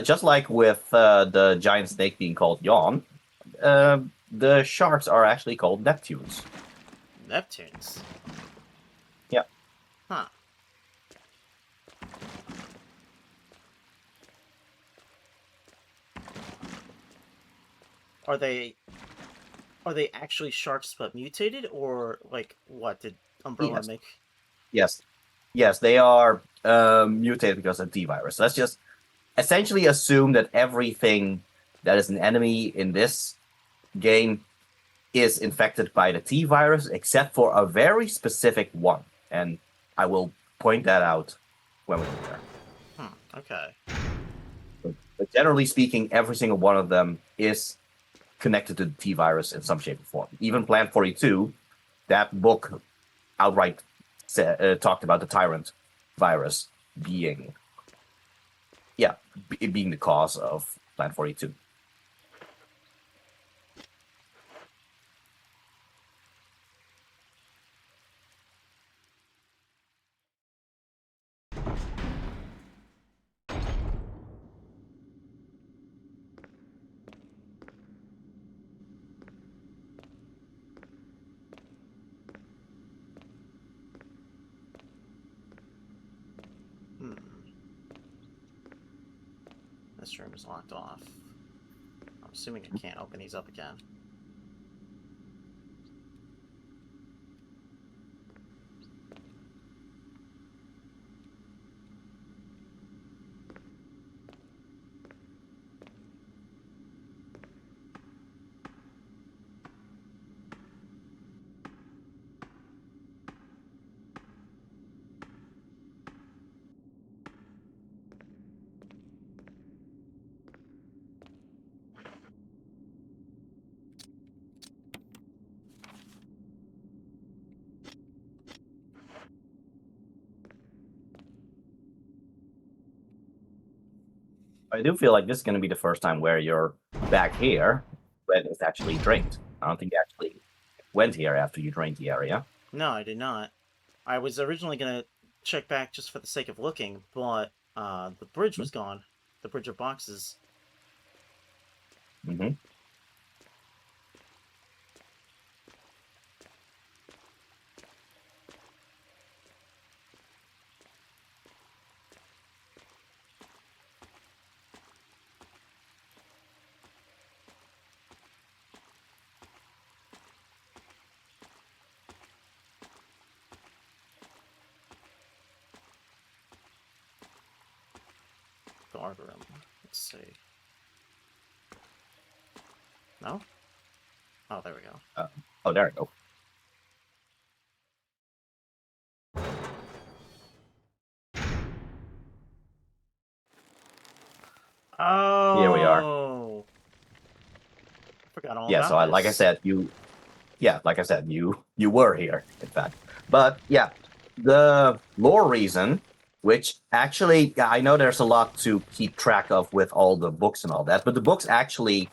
just like with the giant snake being called Yawn, the sharks are actually called Neptunes. Neptunes? Yeah. Huh. Are they actually sharks but mutated, or like what did Umbrella Yes. make? Yes, they are mutated because of T-virus. Let's just essentially assume that everything that is an enemy in this game is infected by the T-virus, except for a very specific one. And I will point that out when we get there. Okay. But generally speaking, every single one of them is connected to the T virus in some shape or form. Even Plan 42, that book outright talked about the tyrant virus being, being the cause of Plan 42. This room is locked off. I'm assuming I can't open these up again. I do feel like this is going to be the first time where you're back here when it's actually drained. I don't think you actually went here after you drained the area. No, I did not. I was originally going to check back just for the sake of looking, but the bridge was gone. The bridge of boxes. Mm-hmm. Guard room. Let's see. No? Oh, there we go. Oh, there we go. Oh! Here we are. Forgot all Yeah, about so this. like I said, you were here, in fact. But yeah, the lore reason, which actually, I know there's a lot to keep track of with all the books and all that, but the books actually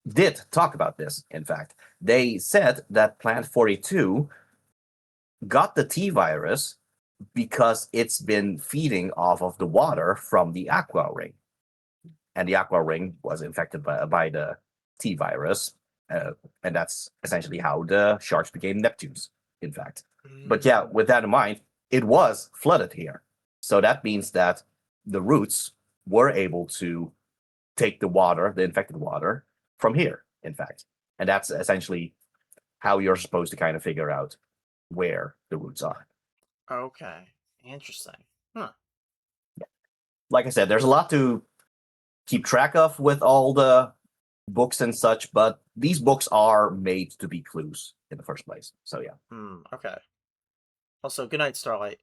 did talk about this, in fact. They said that Plant 42 got the T virus because it's been feeding off of the water from the Aqua Ring. And the Aqua Ring was infected by the T virus. And that's essentially how the sharks became Neptunes, in fact. But yeah, with that in mind, it was flooded here. So that means that the roots were able to take the water, the infected water, from here, in fact. And that's essentially how you're supposed to kind of figure out where the roots are. Okay. Interesting. Huh. Like I said, there's a lot to keep track of with all the books and such, but these books are made to be clues in the first place. So yeah. Okay. Also, good night, Starlight.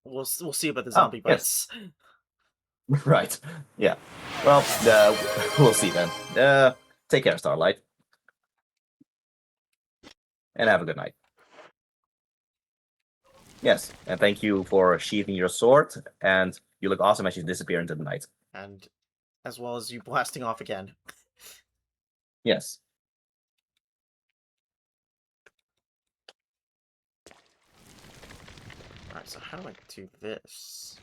We'll see about the Oh, zombie yes. bites. Right. Yeah. Well, we'll see then. Take care, Starlight. And have a good night. Yes, and thank you for sheathing your sword, and you look awesome as you disappear into the night. And as well as you blasting off again. Yes. Alright, so how do I do this?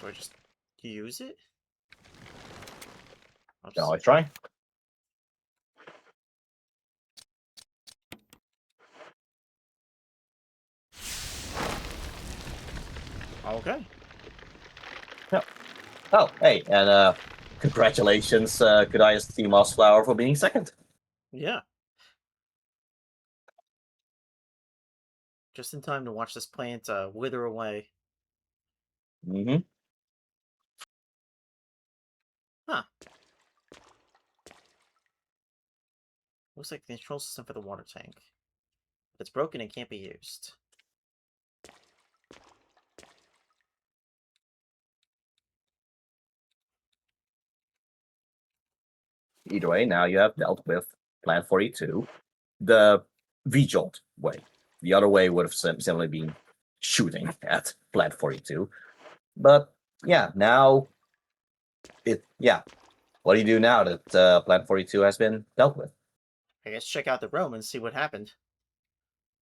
Do I just use it? You can always try. Okay. Yep. Oh, hey, and congratulations, Godias T. Mossflower, for being second. Yeah. Just in time to watch this plant wither away. Mm-hmm. Huh. Looks like the control system for the water tank. It's broken and can't be used. either way, now you have dealt with Plan 42 the V-jolt way. The other way would have simply been shooting at Plan 42. But yeah, now what do you do now that Plan 42 has been dealt with? I guess check out the room and see what happened.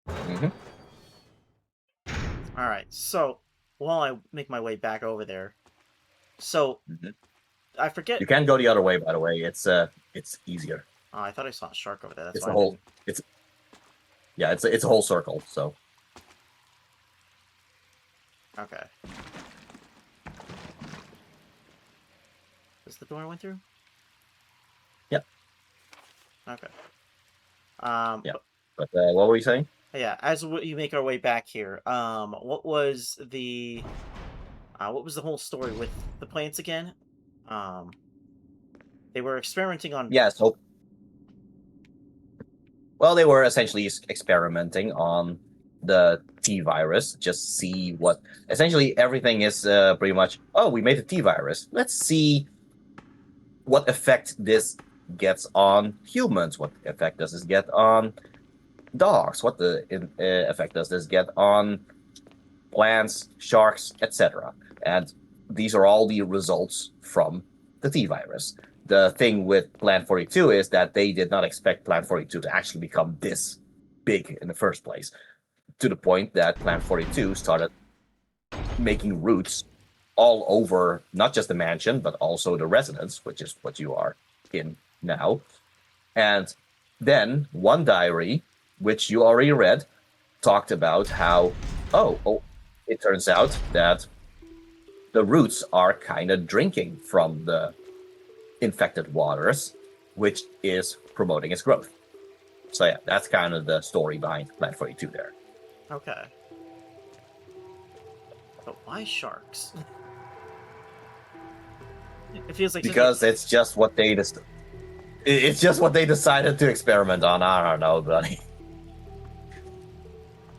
Mm-hmm. All right, so while I make my way back over there, so Mm-hmm. I forget. You can go the other way, by the way. It's easier. Oh, I thought I saw a shark over there. That's It's why a I whole didn't. it's a whole circle. So Okay. Is the door I went through? Yep. Okay. Yeah. But what were you saying? Yeah. As you make our way back here, what was the whole story with the plants again? They were experimenting on. Yeah. So well, they were essentially experimenting on the T virus, just see what. Essentially, everything is pretty much. Oh, we made a T virus. Let's see what effect this gets on humans. What effect does this get on dogs? What the effect does this get on plants, sharks, etc.? And these are all the results from the T virus. The thing with Plan 42 is that they did not expect Plan 42 to actually become this big in the first place, to the point that Plan 42 started making roots all over not just the mansion, but also the residence, which is what you are in now. And then one diary, which you already read, talked about how, it turns out that the roots are kind of drinking from the infected waters, which is promoting its growth. So yeah, that's kind of the story behind Plan 42 there. Okay. But why sharks? It feels like because it's just what they it's just what they decided to experiment on. I don't know, buddy.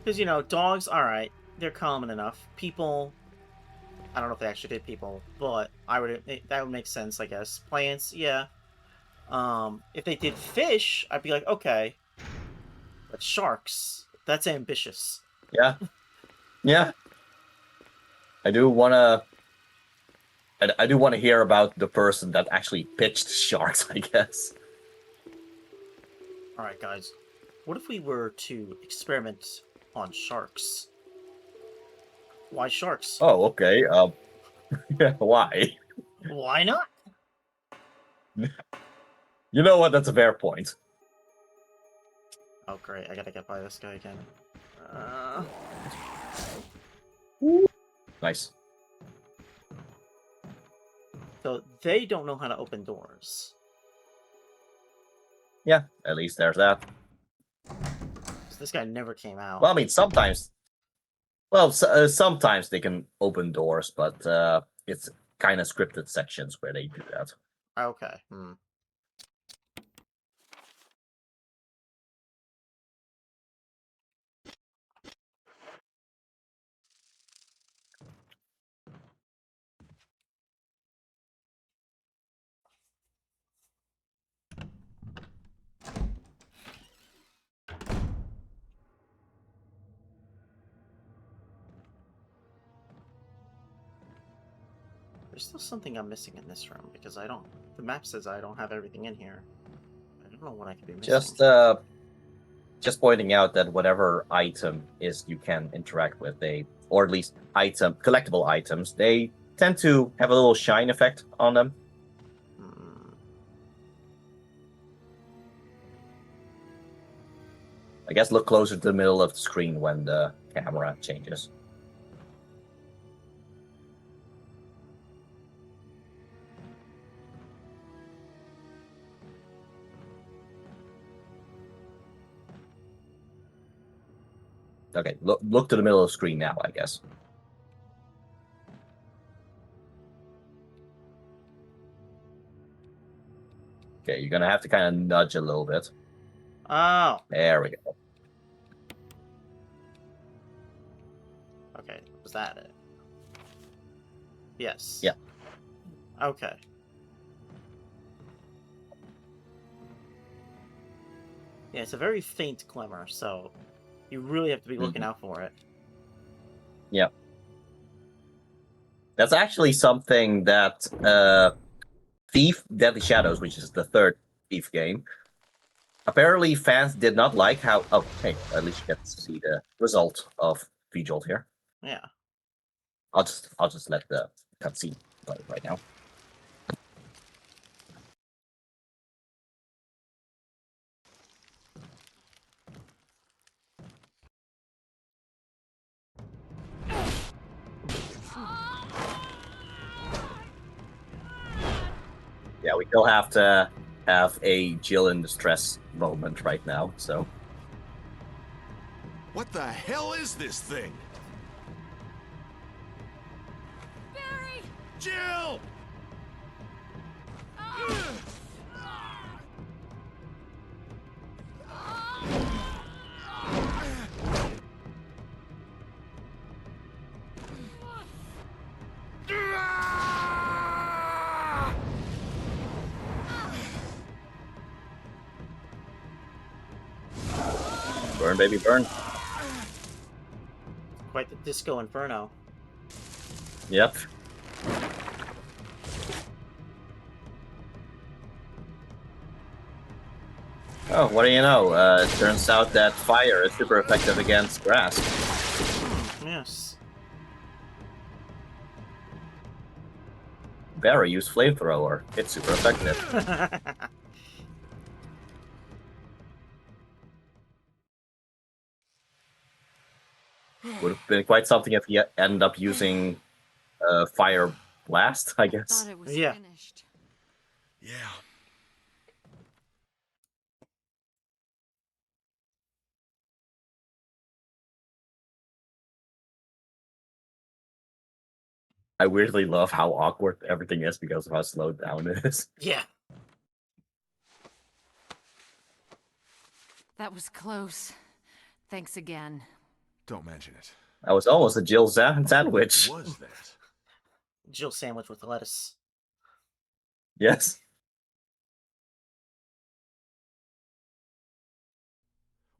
Because dogs. All right, they're common enough. People. I don't know if they actually did people, but that would make sense, I guess. Plants, yeah. If they did fish, I'd be like, okay. But sharks, that's ambitious. Yeah, yeah. I do wanna. I do want to hear about the person that actually pitched sharks, I guess. All right, guys. What if we were to experiment on sharks? Why sharks? Oh, okay. Why? Why not? You know what? That's a fair point. Oh, great. I gotta get by this guy again. Nice. So they don't know how to open doors. Yeah, at least there's that. So this guy never came out. Well, I mean, sometimes. Well, sometimes they can open doors, but it's kind of scripted sections where they do that. Okay. There's still something I'm missing in this room because I don't. The map says I don't have everything in here. I don't know what I could be missing. Just pointing out that whatever item is you can interact with, or at least collectible items, they tend to have a little shine effect on them. I guess look closer to the middle of the screen when the camera changes. Okay, look to the middle of the screen now, I guess. Okay, you're gonna have to kind of nudge a little bit. Oh. There we go. Okay, was that it? Yes. Yeah. Okay. Yeah, it's a very faint glimmer, so you really have to be looking Mhm. out for it. Yeah. That's actually something that Thief Deadly Shadows, which is the third Thief game, apparently fans did not like how. Oh, hey, at least you get to see the result of V-Jolt here. Yeah. I'll just let the cutscene play right now. Yeah, we still have to have a Jill in distress moment right now, so. What the hell is this thing? Barry! Jill! Burn, baby, burn. Quite the Disco Inferno. Yep. Oh, what do you know? It turns out that fire is super effective against grass. Yes. Barry used flamethrower. It's super effective. Would have been quite something if he ended up using fire blast, I guess. Thought it was Yeah. finished. Yeah. I weirdly love how awkward everything is because of how slowed down it is. Yeah. That was close. Thanks again. Don't mention it. That was almost a Jill sandwich. What was that? Jill sandwich with lettuce. Yes.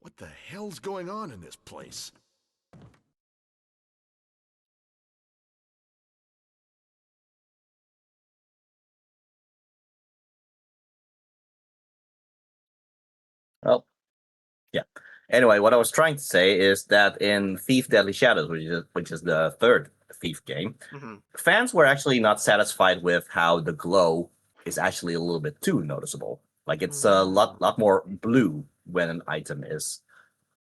What the hell's going on in this place? Well, yeah. Anyway, what I was trying to say is that in Thief Deadly Shadows, which is the third Thief game, Mm-hmm. fans were actually not satisfied with how the glow is actually a little bit too noticeable. Like it's a lot more blue when an item is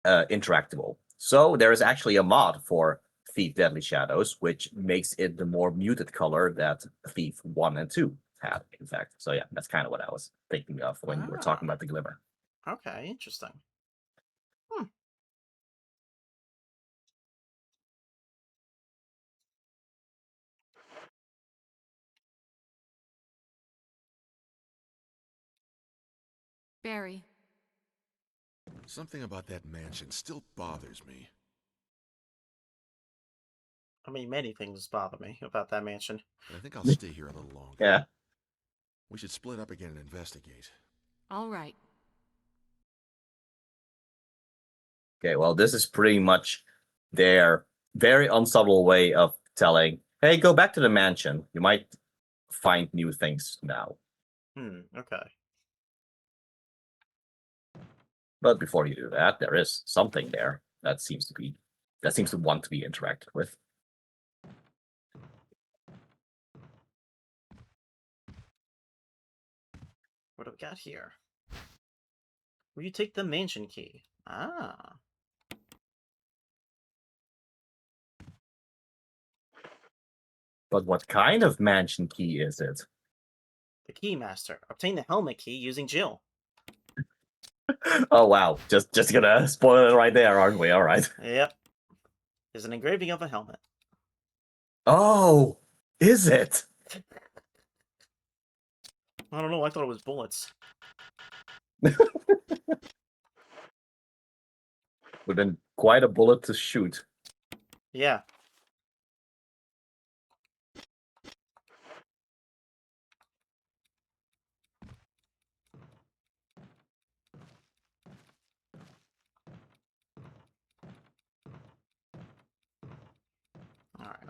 interactable. So there is actually a mod for Thief Deadly Shadows, which makes it the more muted color that Thief 1 and 2 had, in fact. So yeah, that's kind of what I was thinking of when you were talking about the glimmer. Okay, interesting. Hmm. Barry, Something about that mansion still bothers me. I mean, many things bother me about that mansion. But I think I'll stay here a little longer. Yeah. We should split up again and investigate. all right. Okay, well, this is pretty much their very unsubtle way of telling, hey, go back to the mansion. You might find new things now. Okay. But before you do that, there is something there that seems to want to be interacted with. What do we got here? Will you take the mansion key? Ah. But what kind of mansion key is it? The Keymaster. Obtain the helmet key using Jill. Oh wow, just gonna spoil it right there, aren't we? All right. Yep. There's an engraving of a helmet. Oh, is it? I don't know, I thought it was bullets. Would have been quite a bullet to shoot. Yeah.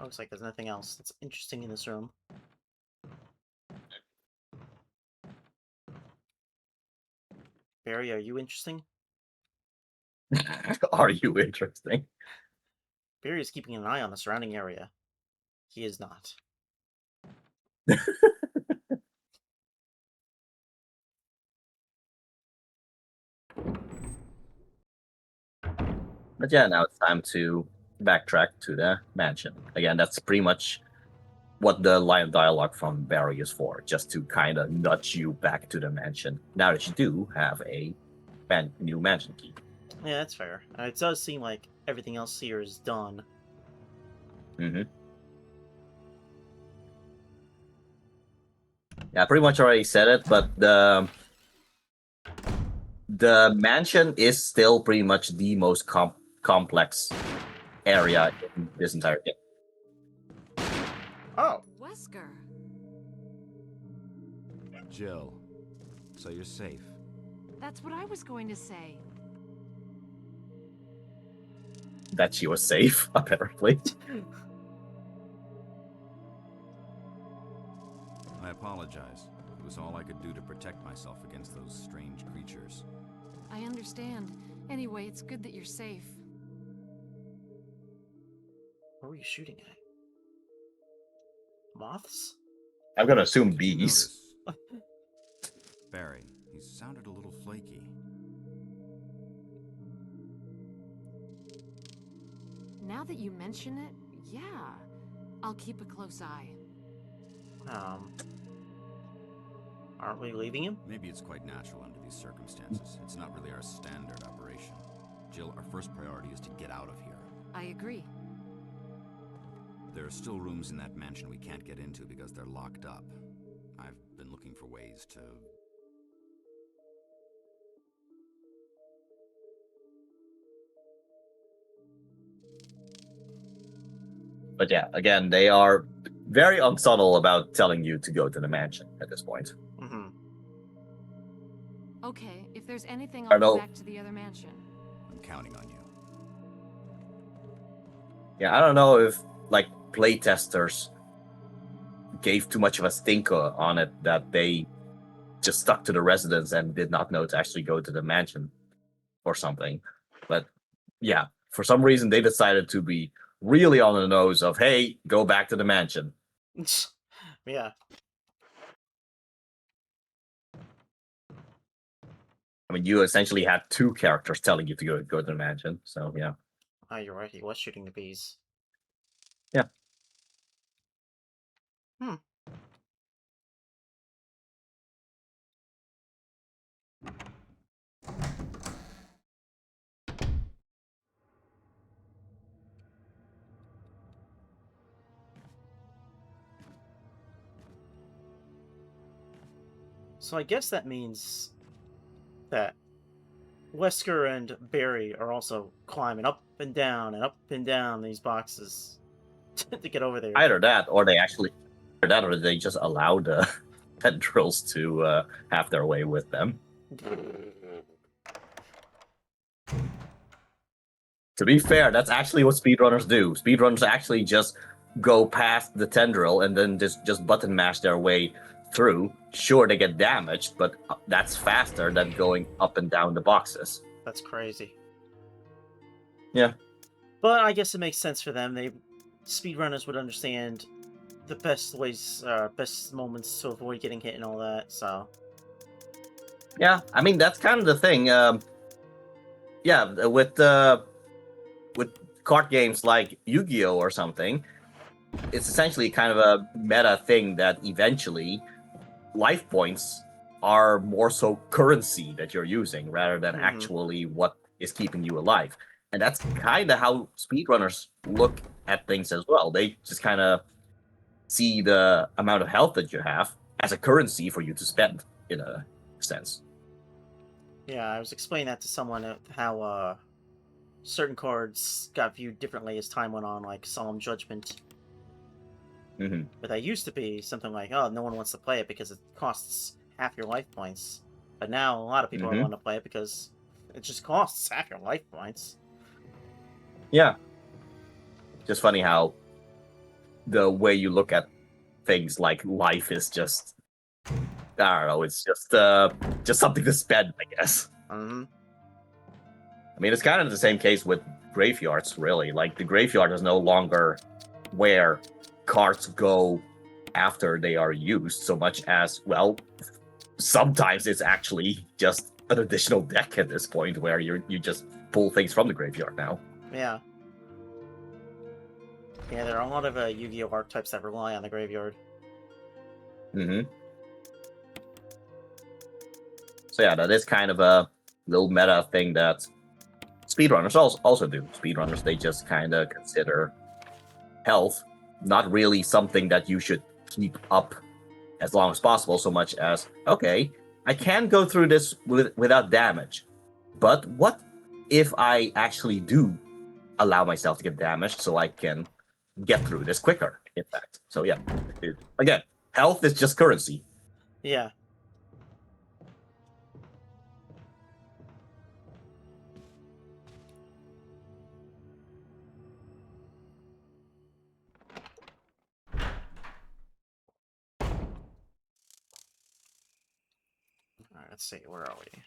Looks like there's nothing else that's interesting in this room. Barry, are you interesting? Are you interesting? Barry is keeping an eye on the surrounding area. He is not. But yeah, now it's time to backtrack to the mansion. Again, that's pretty much what the line of dialogue from Barry is for, just to kind of nudge you back to the mansion. Now that you do have a new mansion key. Yeah, that's fair. It does seem like everything else here is done. Mm-hmm. Yeah, pretty much already said it, but the mansion is still pretty much the most complex area in this entire game. Oh, Wesker. Jill, so you're safe. That's what I was going to say. That she was safe, apparently. I apologize. It was all I could do to protect myself against those strange creatures. I understand. Anyway, it's good that you're safe. what were you shooting at? Moths? I'm gonna assume Did you bees. notice? Barry, he sounded a little flaky. Now that you mention it, yeah. I'll keep a close eye. Aren't we leaving him? Maybe it's quite natural under these circumstances. It's not really our standard operation. Jill, our first priority is to get out of here. I agree. There are still rooms in that mansion we can't get into because they're locked up. I've been looking for ways to... But yeah, again, they are very unsubtle about telling you to go to the mansion at this point. Mm-hmm. Okay, if there's anything, I I'll know. go back to the other mansion. I'm counting on you. Yeah, I don't know if like playtesters gave too much of a stinker on it that they just stuck to the residence and did not know to actually go to the mansion or something. But yeah, for some reason they decided to be really on the nose of, hey, go back to the mansion. Yeah. I mean, you essentially had two characters telling you to go to the mansion. So yeah. Oh, you're right. He was shooting the bees. Yeah. Hmm. So I guess that means that Wesker and Barry are also climbing up and down these boxes to get over there. Either that, or they just allow the tendrils to have their way with them. To be fair, that's actually what speedrunners do. Speedrunners actually just go past the tendril and then just button mash their way through. Sure, they get damaged, but that's faster than going up and down the boxes. That's crazy. Yeah. But I guess it makes sense for them. Speedrunners would understand the best ways, best moments to avoid getting hit and all that. So Yeah, I mean that's kind of the thing. Yeah, with card games like Yu-Gi-Oh or something, it's essentially kind of a meta thing that eventually life points are more so currency that you're using rather than actually what is keeping you alive. And that's kind of how speedrunners look at things as well. They just kind of see the amount of health that you have as a currency for you to spend, in a sense. yeah, I was explaining that to someone how certain cards got viewed differently as time went on, like Solemn Judgment. Mm-hmm. But that used to be something like, oh, no one wants to play it because it costs half your life points. But now a lot of people are wanting to play it because it just costs half your life points. Yeah. Just funny how the way you look at things like life is just, I don't know, it's just something to spend, I guess. Mm-hmm. I mean, it's kind of the same case with graveyards, really. Like, the graveyard is no longer where cards go after they are used so much as, well, sometimes it's actually just an additional deck at this point where you just pull things from the graveyard now. Yeah. Yeah, there are a lot of Yu-Gi-Oh! Archetypes that rely on the graveyard. Mm-hmm. So yeah, that is kind of a little meta thing that speedrunners also do. Speedrunners, they just kind of consider health not really something that you should keep up as long as possible, so much as, okay, I can go through this without damage, but what if I actually do allow myself to get damaged so I can get through this quicker, in fact. So yeah, again, health is just currency. Yeah. Alright, let's see, where are we?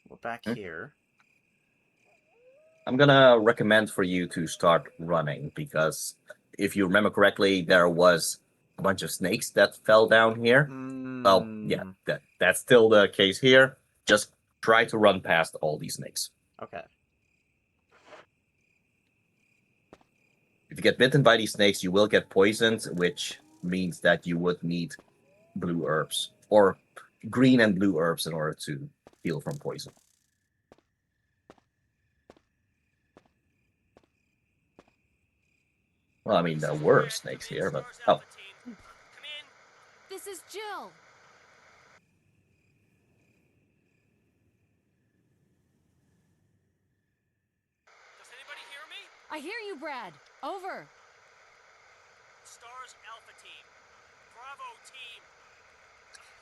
We're back here. I'm gonna recommend for you to start running, because if you remember correctly, there was a bunch of snakes that fell down here. Well, yeah, that's still the case here. Just try to run past all these snakes. Okay. If you get bitten by these snakes, you will get poisoned, which means that you would need blue herbs, or green and blue herbs, in order to heal from poison. Well, I mean, there were snakes here, but... Oh. This is Jill. Does anybody hear me? I hear you, Brad. Over. Stars Alpha Team. Bravo Team.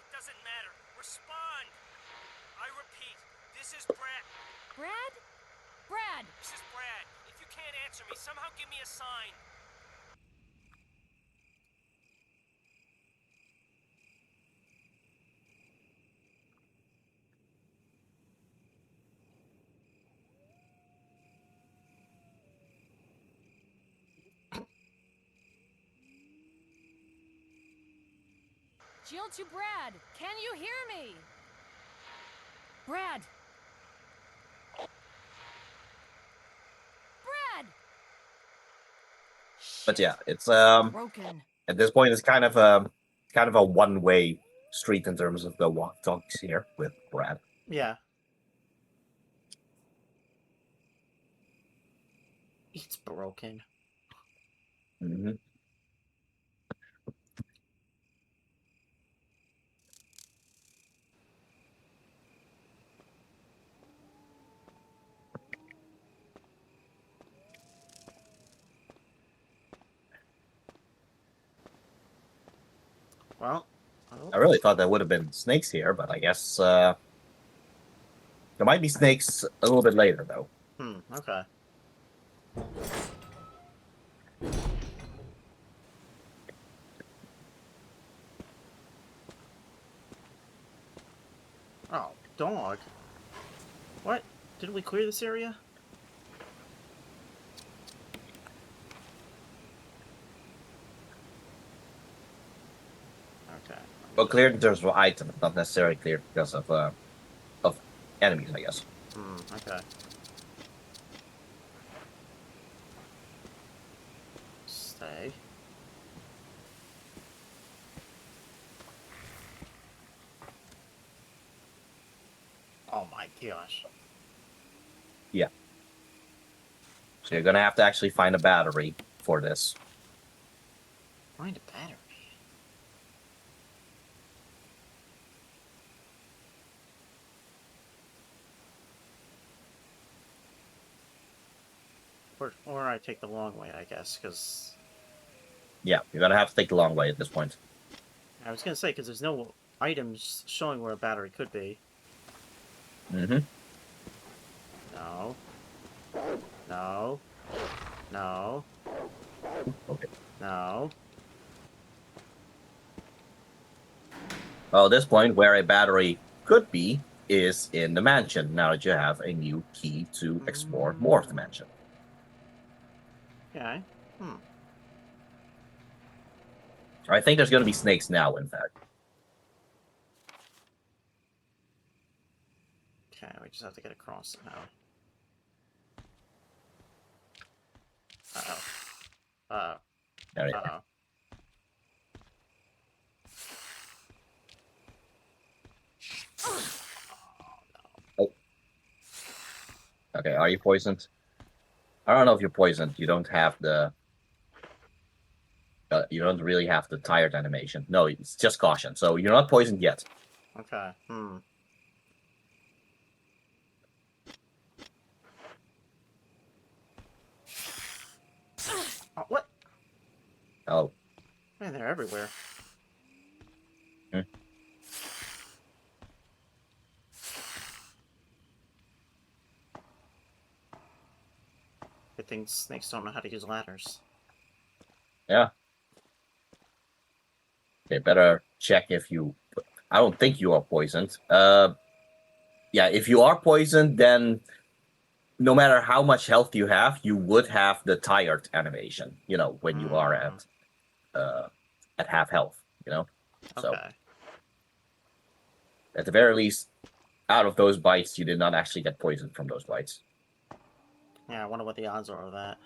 Doesn't matter. Respond. I repeat, this is Brad. Brad? Brad! This is Brad. If you can't answer me, somehow give me a sign. Jill to Brad. Can you hear me? Brad! Brad! But yeah, it's Broken. at this point it's kind of a one-way street in terms of the walk-talks here with Brad. Yeah. It's broken. Mm-hmm. Well, I really thought there would have been snakes here, but I guess there might be snakes a little bit later, though. Okay. Oh, dog. What? Did we clear this area? Okay. But cleared in terms of items, not necessarily cleared because of enemies, I guess. Okay. Stay. Oh my gosh. Yeah. So you're gonna have to actually find a battery for this. Find a battery. Or I take the long way, I guess, because... Yeah, you're gonna have to take the long way at this point. I was gonna say, because there's no items showing where a battery could be. Mm-hmm. No. No. No. Okay. No. Well, at this point, where a battery could be is in the mansion, now that you have a new key to explore more of the mansion. Okay. Hmm. I think there's going to be snakes now, in fact. Okay, we just have to get across somehow. Uh-oh. Uh-oh. There you are. Uh-oh. Okay, are you poisoned? I don't know if you're poisoned. You don't have the... you don't really have the tired animation. No, it's just caution. So you're not poisoned yet. Okay. Hmm. Oh, what? Oh. Man, they're everywhere. Hmm. Good thing snakes don't know how to use ladders. Yeah. Okay, better check if you... I don't think you are poisoned. Yeah, if you are poisoned, then no matter how much health you have, you would have the tired animation, you know, when you are at half health, you know? So, Okay. at the very least, out of those bites, you did not actually get poisoned from those bites. Yeah, I wonder what the odds are of that.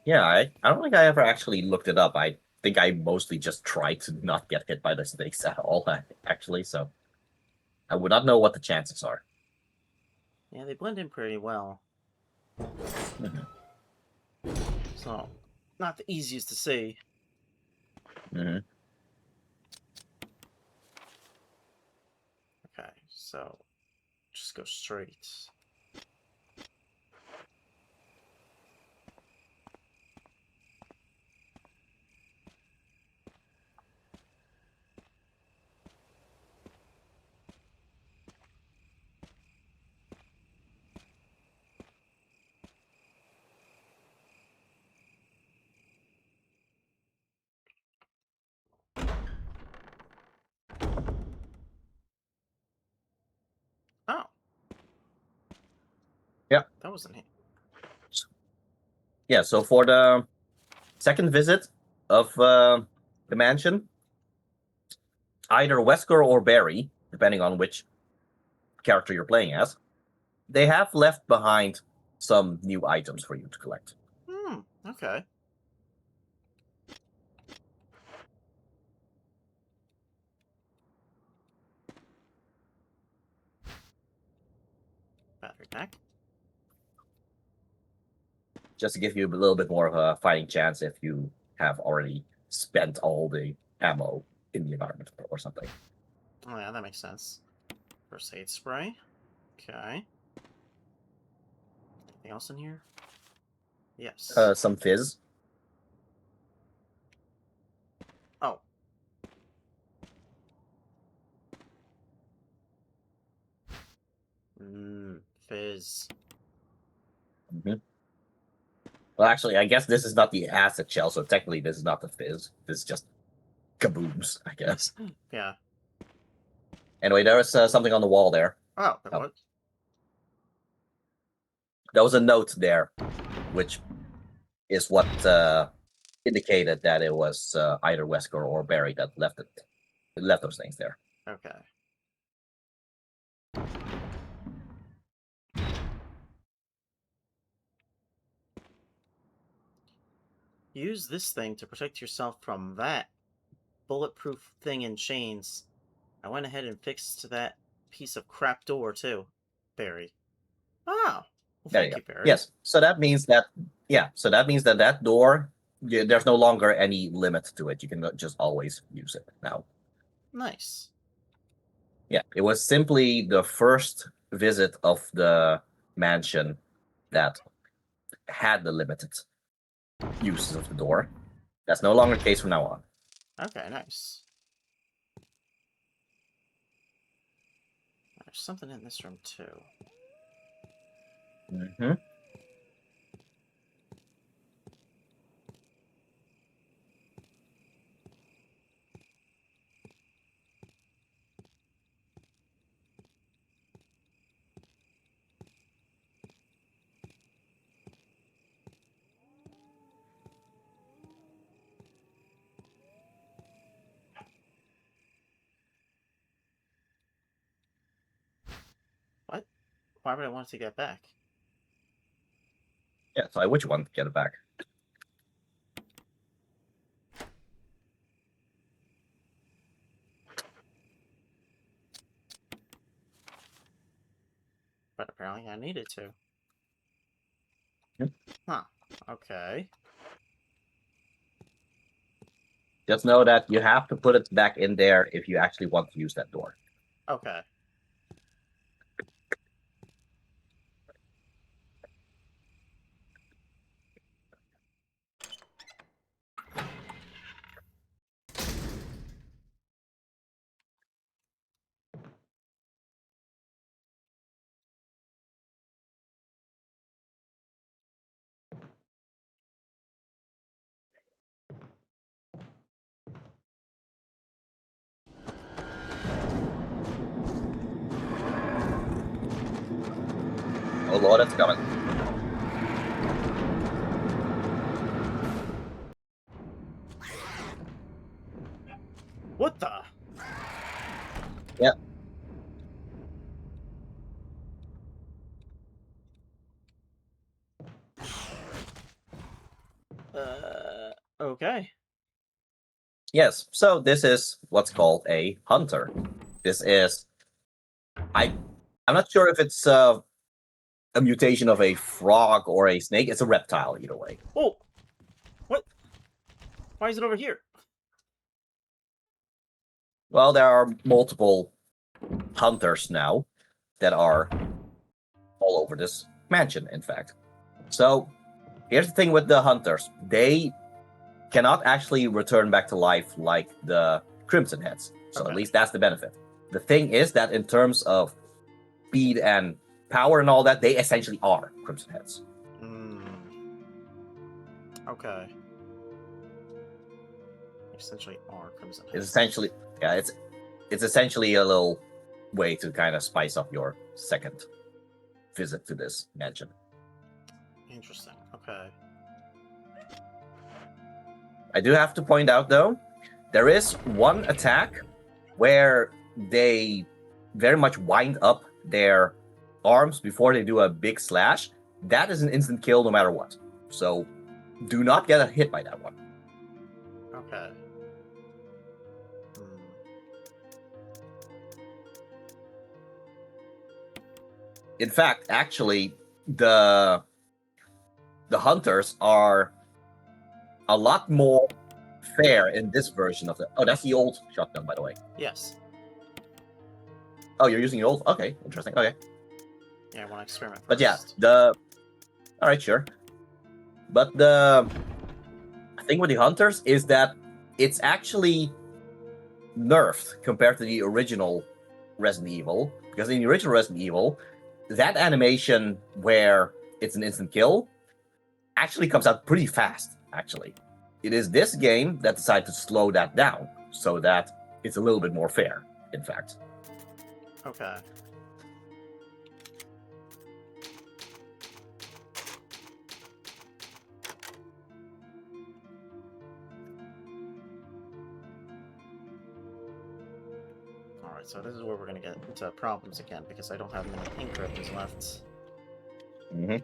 Yeah, I don't think I ever actually looked it up. I think I mostly just tried to not get hit by the snakes at all, actually, so I would not know what the chances are. Yeah, they blend in pretty well. Mhm. So, not the easiest to see. Mhm. Okay, so just go straight. Oh. Yeah. That wasn't it. Yeah, so for the second visit of the mansion, either Wesker or Barry, depending on which character you're playing as, they have left behind some new items for you to collect. Hmm, okay. Battery pack. Just to give you a little bit more of a fighting chance if you have already spent all the ammo in the environment or something. Oh yeah, that makes sense. First aid spray. Okay. Anything else in here? Yes. Some fizz. Oh. Fizz. Mhm. Well, actually, I guess this is not the acid shell, so technically this is not the fizz. This is just kabooms, I guess. Yeah. Anyway, there is something on the wall there. Oh, Oh. what? There was a note there, which is what indicated that it was either Wesker or Barry that left those things there. Okay. Use this thing to protect yourself from that bulletproof thing in chains. I went ahead and fixed that piece of crap door, too. Barry. Oh. Well, There you thank go. you, Barry. Yes. So that means that that door, there's no longer any limit to it. You can just always use it now. Nice. Yeah, it was simply the first visit of the mansion that had the limited uses of the door. That's no longer the case from now on. Okay, nice. There's something in this room, too. Mm-hmm. Why would I want to get back? Yeah, so I would want to get it back. But apparently I needed to. Yep. Huh. Okay. Just know that you have to put it back in there if you actually want to use that door. Okay. Oh lord, it's coming. What the? Yep. Okay. Yes, so this is what's called a hunter. This is... I'm not sure if it's a mutation of a frog or a snake. It's a reptile, either way. Oh! What? Why is it over here? Well, there are multiple hunters now that are all over this mansion, in fact. So, here's the thing with the hunters. They cannot actually return back to life like the Crimson Heads. So Okay. at least that's the benefit. The thing is that in terms of speed and power and all that, they essentially are Crimson Heads. Okay. Essentially are Crimson Heads. It's essentially, yeah, it's essentially a little way to kind of spice up your second visit to this mansion. Interesting. Okay. I do have to point out, though, there is one attack where they very much wind up their arms before they do a big slash. That is an instant kill no matter what. So do not get hit by that one. Okay. In fact, actually, the hunters are a lot more fair in this version of the... Oh, that's the old shotgun, by the way. Yes. Oh, you're using the old... Okay, interesting. Okay. Yeah, I want to experiment first. But yeah, the... Alright, sure. But the thing with the hunters is that it's actually nerfed compared to the original Resident Evil. Because in the original Resident Evil, that animation where it's an instant kill actually comes out pretty fast, actually. It is this game that decided to slow that down so that it's a little bit more fair, in fact. Okay. Alright, so this is where we're gonna get into problems again, because I don't have many ink ribbons left. Mm-hmm.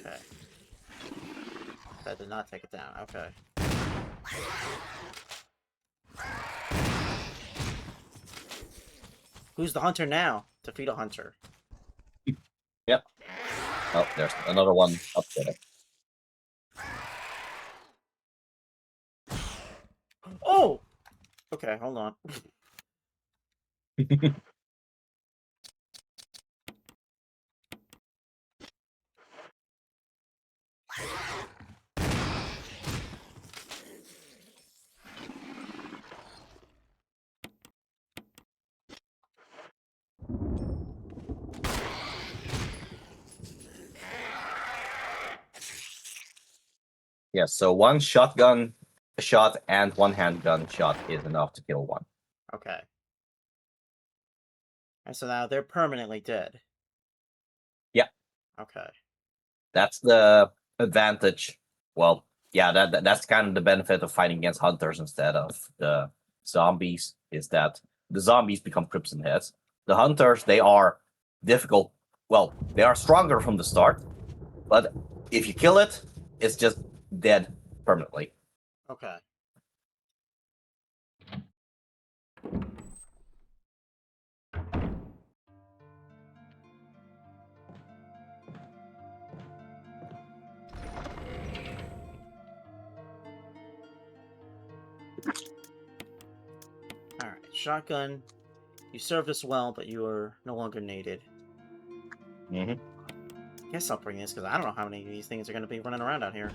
Okay. That did not take it down. Okay. Who's the hunter now? Defeat a hunter. Yep. Oh, there's another one up there. Oh! Okay, hold on. Yes, so one shotgun shot and one handgun shot is enough to kill one. Okay. And so now they're permanently dead. Yeah. Okay. That's the advantage. Well, yeah, that's kind of the benefit of fighting against hunters instead of the zombies, is that the zombies become Crimson Heads. The hunters, they are difficult. Well, they are stronger from the start, but if you kill it, it's just dead permanently. Okay. Alright, shotgun. You served us well, but you are no longer needed. Mm-hmm. I guess I'll bring this, because I don't know how many of these things are going to be running around out here.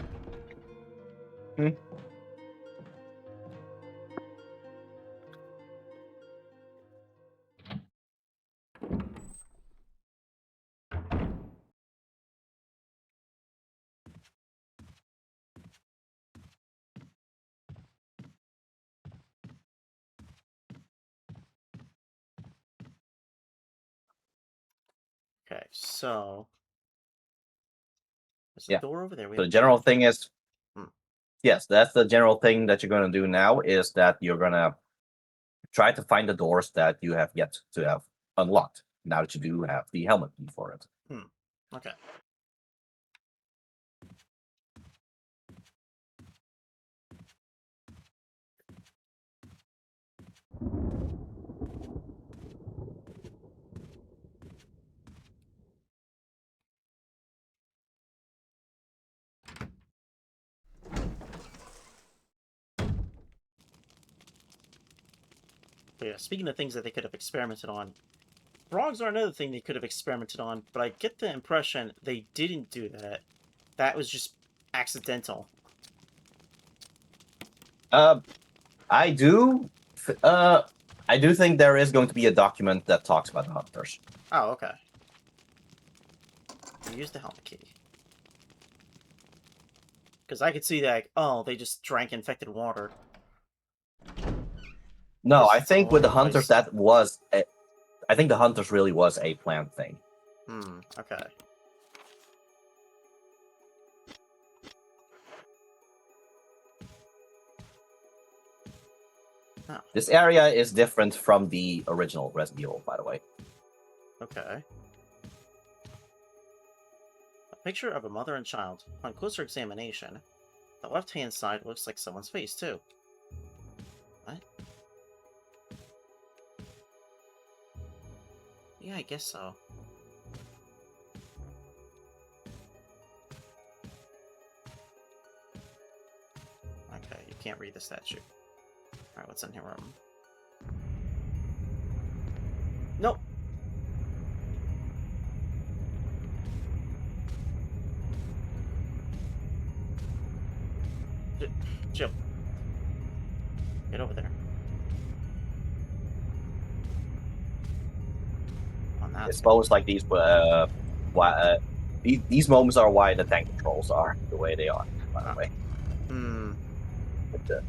Okay, so... There's a Yeah. door over there. So the general thing is, Hmm. yes, that's the general thing that you're going to do now, is that you're going to try to find the doors that you have yet to have unlocked, now that you do have the helmet key for it. Okay. But yeah, speaking of things that they could have experimented on, frogs are another thing they could have experimented on, but I get the impression they didn't do that. That was just accidental. I do think there is going to be a document that talks about the hunters. Oh, okay. Use the helmet key. Because I could see that, like, oh, they just drank infected water. No, This I is think all with the over the hunters place. I think the hunters really was a planned thing. Okay. Oh, This area is different from the original Resident Evil, by the way. okay. A picture of a mother and child. On closer examination, the left-hand side looks like someone's face, too. What? Yeah, I guess so. Okay, you can't read the statue. Alright, what's in here? Nope. Jill. Get over there. On that It's side. moments like these, these moments are why the tank controls are the way they are, by the way.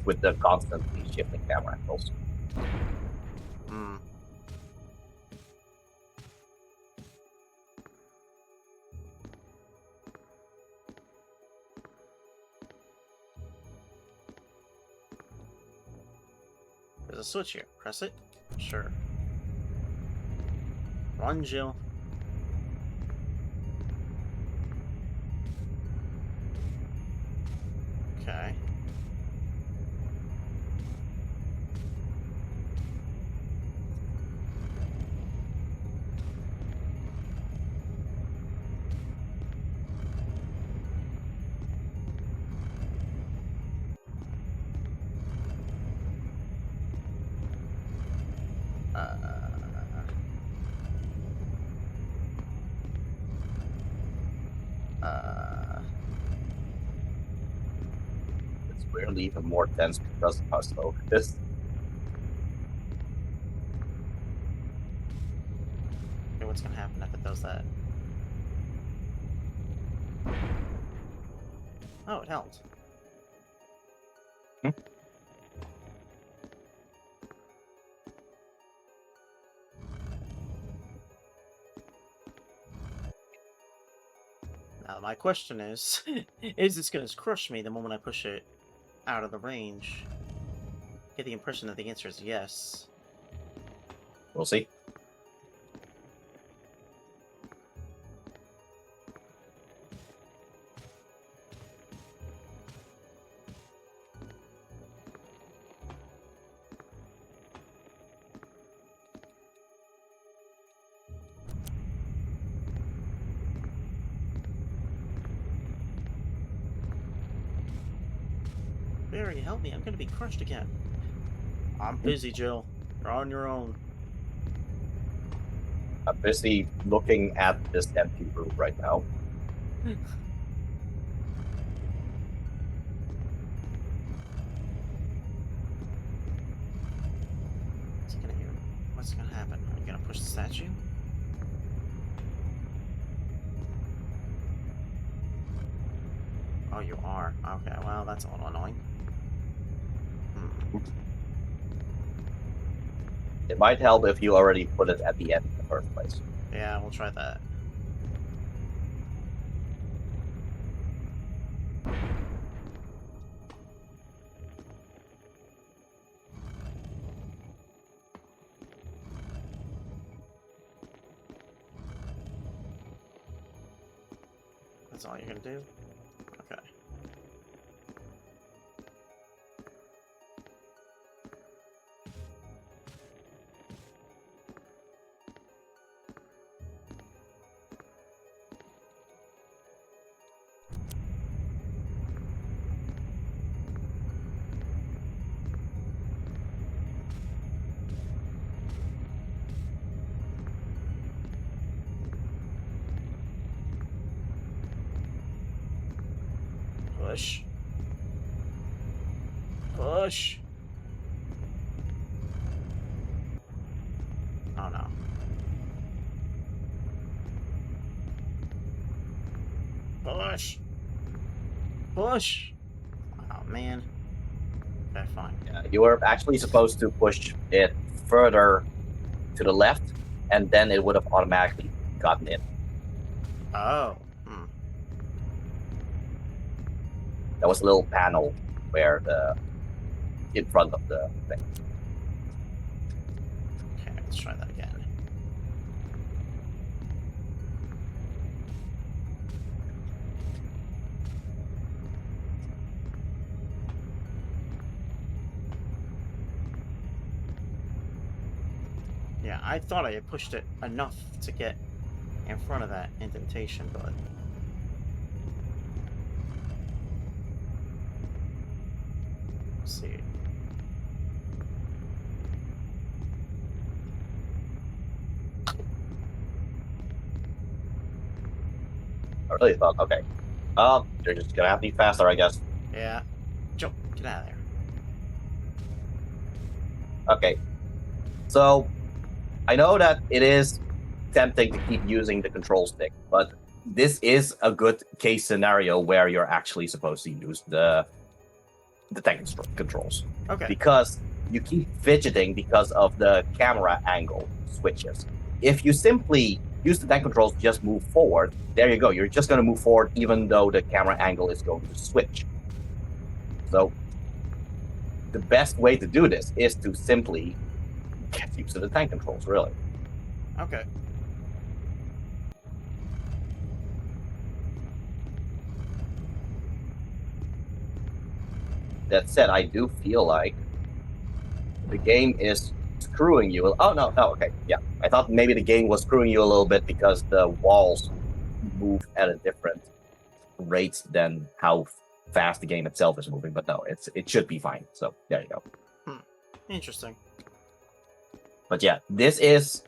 With the constantly shifting camera angles. There's a switch here. Press it. Sure. Run, Jill. Okay. It's weirdly even more tense because of how slow it is. Okay, what's gonna happen if it does that? Oh, it helped. Now, my question is, is this going to crush me the moment I push it out of the range? I get the impression that the answer is yes. We'll see. Barry, help me. I'm going to be crushed again. I'm busy, Jill. You're on your own. I'm busy looking at this empty room right now. What's going to happen? Are you going to push the statue? Oh, you are. Okay, well, that's a little annoying. It might help if you already put it at the end in the first place. Yeah, we'll try that. That's all you're gonna do? Okay. Push. Push. Oh no. Push. Push. Oh man. Okay, fine. Yeah, you were actually supposed to push it further to the left, and then it would have automatically gotten in. Oh. There was a little panel where in front of the thing. Okay, let's try that again. Yeah, I thought I had pushed it enough to get in front of that indentation, but... Let's see. I really thought, okay. You're just gonna have to be faster, I guess. Yeah. Jump. Get out of there. Okay. So, I know that it is tempting to keep using the control stick, but this is a good case scenario where you're actually supposed to use the tank controls. Okay. Because you keep fidgeting because of the camera angle switches. If you simply use the tank controls to just move forward, there you go. You're just going to move forward even though the camera angle is going to switch. So the best way to do this is to simply get used to the tank controls, really. Okay. That said, I do feel like the game is screwing you. Oh, no, okay, yeah. I thought maybe the game was screwing you a little bit because the walls move at a different rate than how fast the game itself is moving, but no, it should be fine. So, there you go. Interesting. But yeah, this is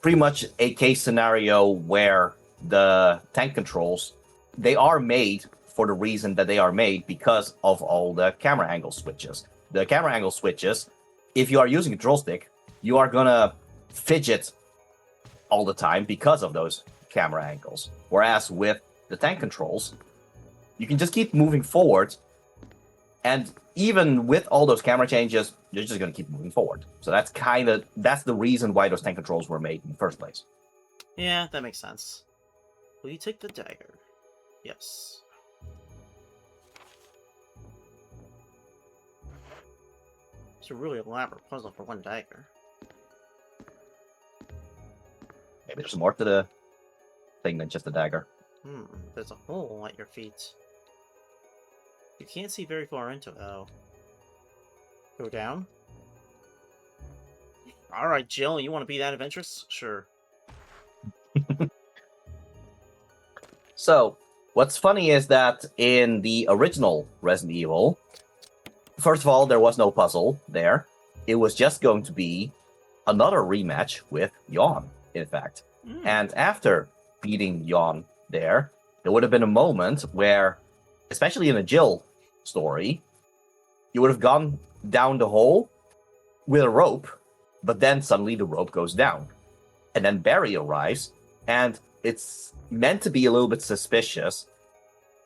pretty much a case scenario where the tank controls, they are made for the reason that they are made because of all the camera angle switches. The camera angle switches, if you are using a control stick, you are gonna fidget all the time because of those camera angles. Whereas with the tank controls, you can just keep moving forward, and even with all those camera changes, you're just gonna keep moving forward. So that's the reason why those tank controls were made in the first place. Yeah, that makes sense. Will you take the dagger? Yes. It's a really elaborate puzzle for one dagger. Maybe there's more to the thing than just a dagger. There's a hole at your feet. You can't see very far into it, though. Go down? Alright, Jill, you want to be that adventurous? Sure. So, what's funny is that in the original Resident Evil, first of all, there was no puzzle there. It was just going to be another rematch with Yawn, in fact. And after beating Yawn there would have been a moment where, especially in a Jill story, you would have gone down the hole with a rope, but then suddenly the rope goes down. And then Barry arrives, and it's meant to be a little bit suspicious,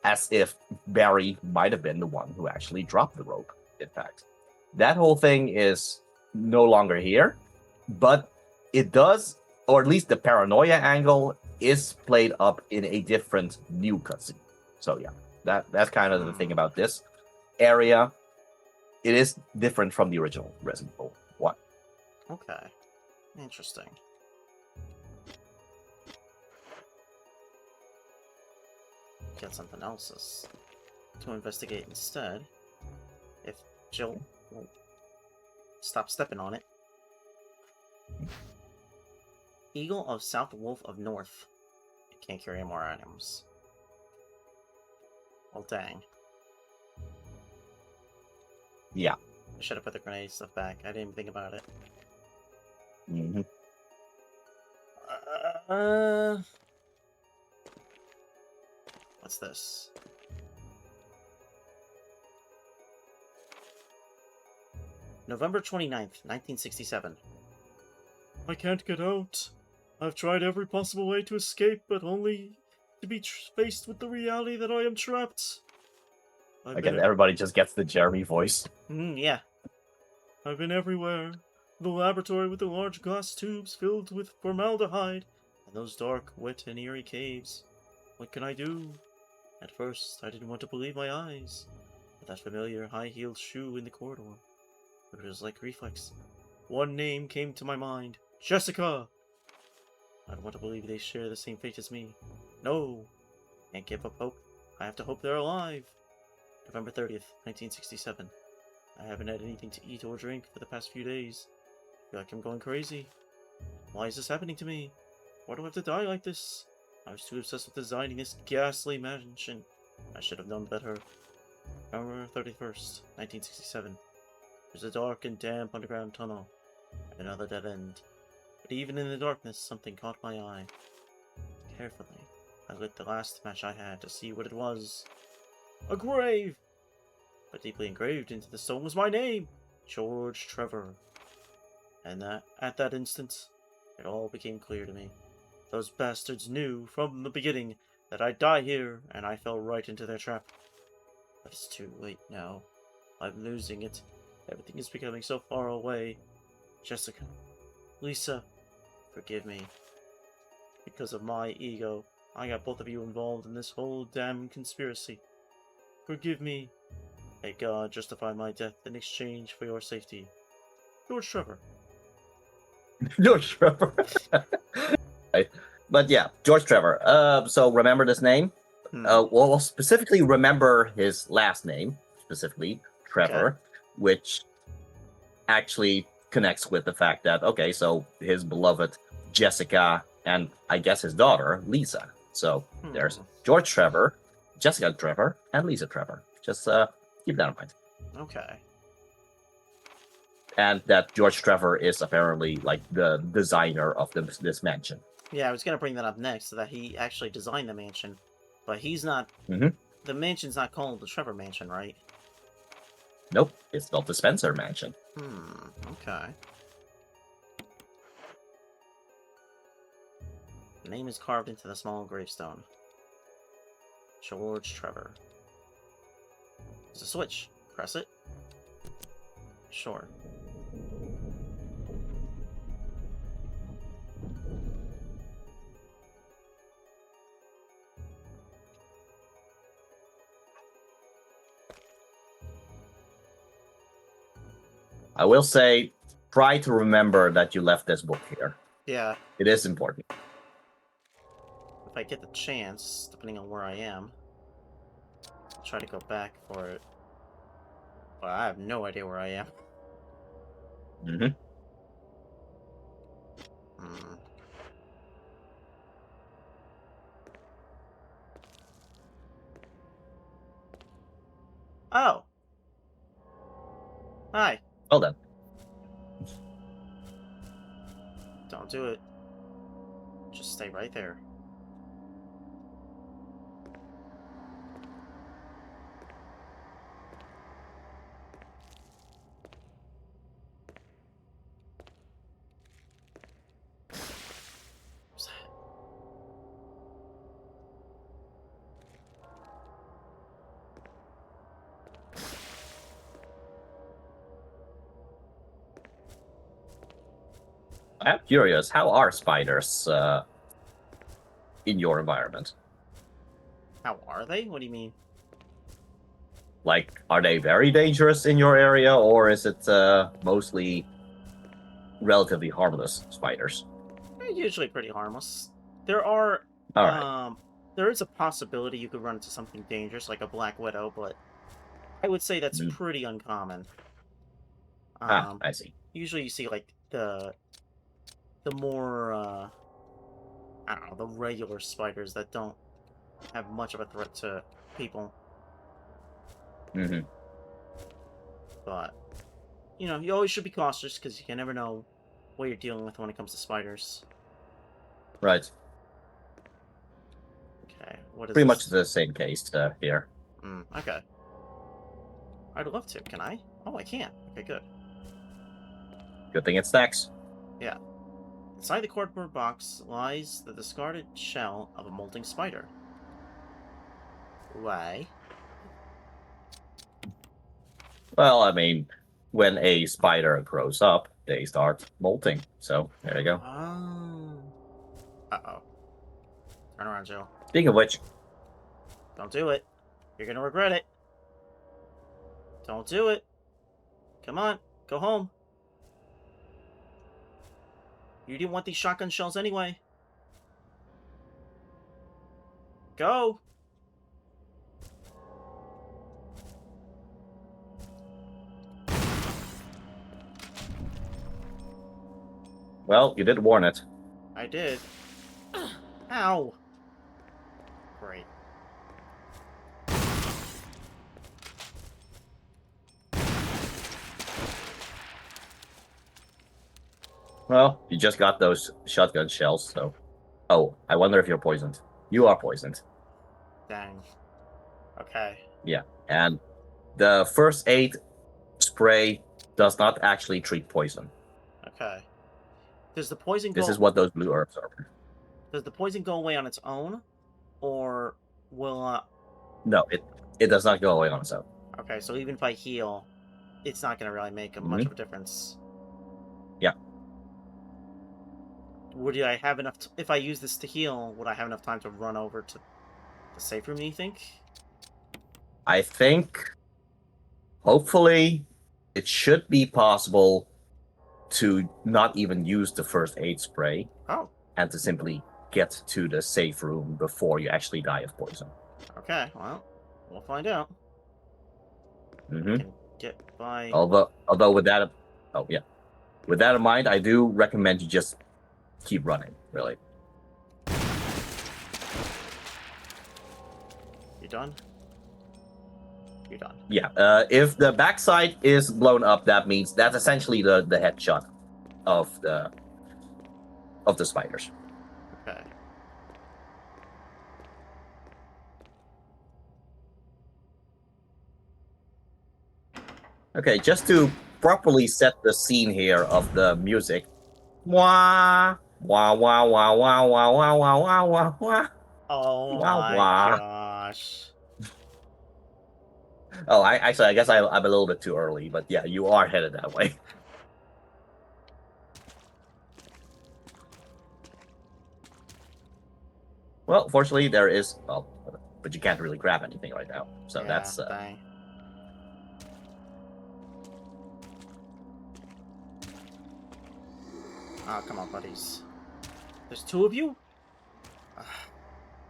as if Barry might have been the one who actually dropped the rope, in fact. That whole thing is no longer here, but it does, or at least the paranoia angle, is played up in a different new cutscene. So yeah, that's kind of the thing about this area. It is different from the original Resident Evil 1. Okay. Interesting. Get something else to investigate instead. If Jill won't stop stepping on it. Eagle of South, Wolf of North. I can't carry more items. Well, dang. Yeah. I should have put the grenade stuff back. I didn't even think about it. Mm-hmm. What's this? November 29th, 1967. I can't get out. I've tried every possible way to escape, but only to be faced with the reality that I am trapped. Again, everybody just gets the Jeremy voice. Yeah. I've been everywhere. The laboratory with the large glass tubes filled with formaldehyde, and those dark, wet, and eerie caves. What can I do? At first, I didn't want to believe my eyes, but that familiar high-heeled shoe in the corridor. It was like reflex. One name came to my mind. Jessica! I don't want to believe they share the same fate as me. No! Can't give up hope. I have to hope they're alive. November 30th, 1967. I haven't had anything to eat or drink for the past few days. I feel like I'm going crazy. Why is this happening to me? Why do I have to die like this? I was too obsessed with designing this ghastly mansion. I should have known better. November 31st, 1967. There's a dark and damp underground tunnel. Another dead end. But even in the darkness, something caught my eye. Carefully, I lit the last match I had to see what it was. A grave! But deeply engraved into the stone was my name! George Trevor. And at that instant, it all became clear to me. Those bastards knew from the beginning that I'd die here, and I fell right into their trap. But it's too late now. I'm losing it. Everything is becoming so far away. Jessica, Lisa, forgive me. Because of my ego, I got both of you involved in this whole damn conspiracy. Forgive me. May God justify my death in exchange for your safety. George Trevor. George Trevor. But yeah, George Trevor. So remember this name? Well, specifically remember his last name, specifically Trevor, which actually connects with the fact that, okay, so his beloved Jessica and I guess his daughter, Lisa. So there's George Trevor, Jessica Trevor, and Lisa Trevor. Just keep that in mind. Okay. And that George Trevor is apparently like the designer of this mansion. Yeah, I was gonna bring that up next, so that he actually designed the mansion, but he's not. The mansion's not called the Trevor Mansion, right? Nope, it's called the Spencer Mansion. Okay. The name is carved into the small gravestone. George Trevor. There's a switch. Press it. Sure. I will say, try to remember that you left this book here. Yeah. It is important. If I get the chance, depending on where I am, I'll try to go back for it. But I have no idea where I am. Mm-hmm. Hmm. Oh. Hi. Well then. Don't do it. Just stay right there. What's that? I'm curious, how are spiders in your environment? How are they? What do you mean? Like, are they very dangerous in your area, or is it mostly relatively harmless spiders? They're usually pretty harmless. There are All right. there is a possibility you could run into something dangerous like a black widow, but I would say that's pretty uncommon. I see. Usually you see like the more I don't know, the regular spiders that don't have much of a threat to people. Mm-hmm. But you know, you always should be cautious because you can never know what you're dealing with when it comes to spiders. Right. Okay, what is Pretty this? much the same case here. Okay. I'd love to. Can I? Oh, I can. Okay, good. Good thing it stacks. Yeah. Inside the cardboard box lies the discarded shell of a molting spider. Why? Well, I mean, when a spider grows up, they start molting. So there you go. Oh. Uh-oh. Turn around, Jill. Speaking of which, Don't do it. You're gonna regret it. Don't do it. Come on. Go home. You didn't want these shotgun shells anyway. Go. well, you did warn it. I did. Ow. Great. Well, you just got those shotgun shells, so... Oh, I wonder if you're poisoned. You are poisoned. Dang. Okay. Yeah, and the first aid spray does not actually treat poison. Okay. Does the poison go... This is what those blue herbs are. Does the poison go away on its own? Or will... No, it does not go away on its own. Okay, so even if I heal, it's not going to really make much of a difference. Yeah. Would I have enough... if I use this to heal, would I have enough time to run over to the safe room, do you think? I think, hopefully, it should be possible to not even use the first aid spray. Oh. And to simply get to the safe room before you actually die of poison. Okay, well, we'll find out. Mm-hmm. Can get by... Although with that... Oh, yeah. With that in mind, I do recommend you just keep running, really. You done? You're done. Yeah, if the backside is blown up, that means that's essentially the headshot of the spiders. Okay. Okay, just to properly set the scene here of the music. Wah, wah, wah, wah, wah, wah, wah, wah, wah, wah, wah. Oh Wah, my wah. gosh. Oh, I guess I'm a little bit too early, but yeah, you are headed that way. Well, fortunately, there is... Well, but you can't really grab anything right now. So Yeah, that's... dang. Oh, come on, buddies. There's two of you?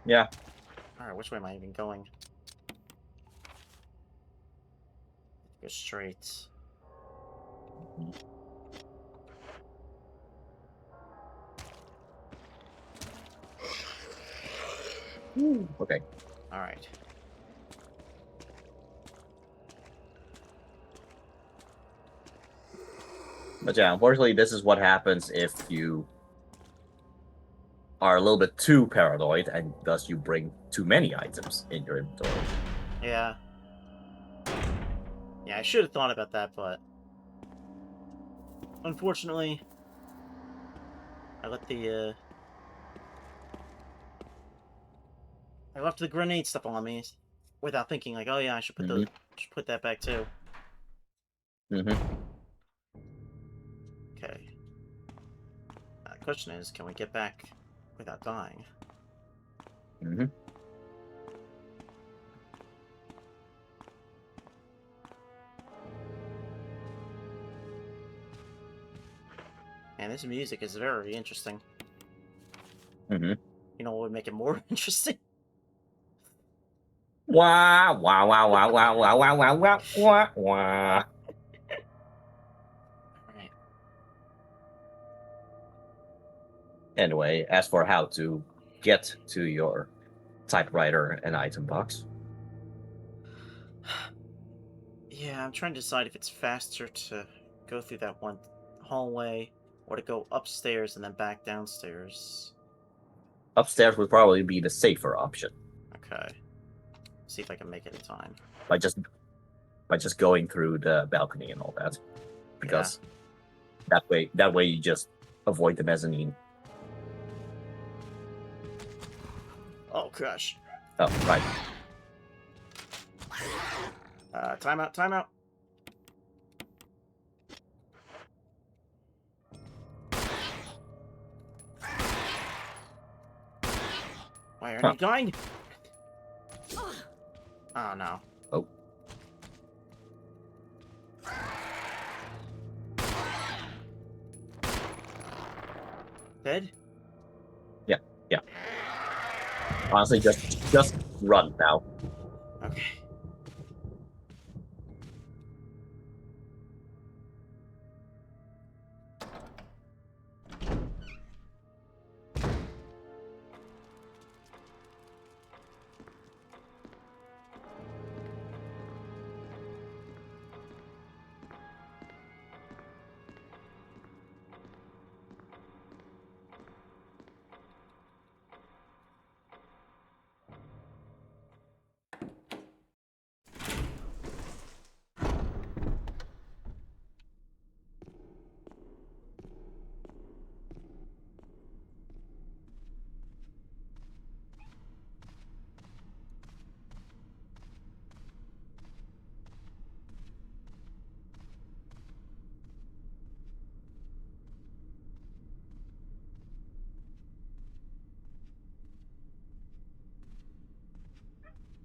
Yeah. Alright, which way am I even going? Go straight. Okay. Alright. But yeah, unfortunately, this is what happens if you are a little bit too paranoid, and thus you bring too many items in your inventory. Yeah. Yeah, I should have thought about that, but... Unfortunately... I let the, I left the grenade stuff on me without thinking, like, oh yeah, I should put should put that back too. Mm-hmm. Okay. The question is, can we get back without dying? Mm-hmm. And this music is very interesting. Mm-hmm. You know what would make it more interesting? Wah, wah, wah, wah, wah, wah, wah, wah, wah, wah, wah. Alright. Anyway, as for how to get to your typewriter and item box. Yeah, I'm trying to decide if it's faster to go through that one hallway or to go upstairs and then back downstairs. Upstairs would probably be the safer option Okay. See if I can make it in time. by just going through the balcony and all that, because that way you just avoid the mezzanine. Oh gosh. Oh, right. Timeout, timeout. Why aren't you dying? Oh no. Oh. Dead? Yeah. Honestly, just run now. Okay.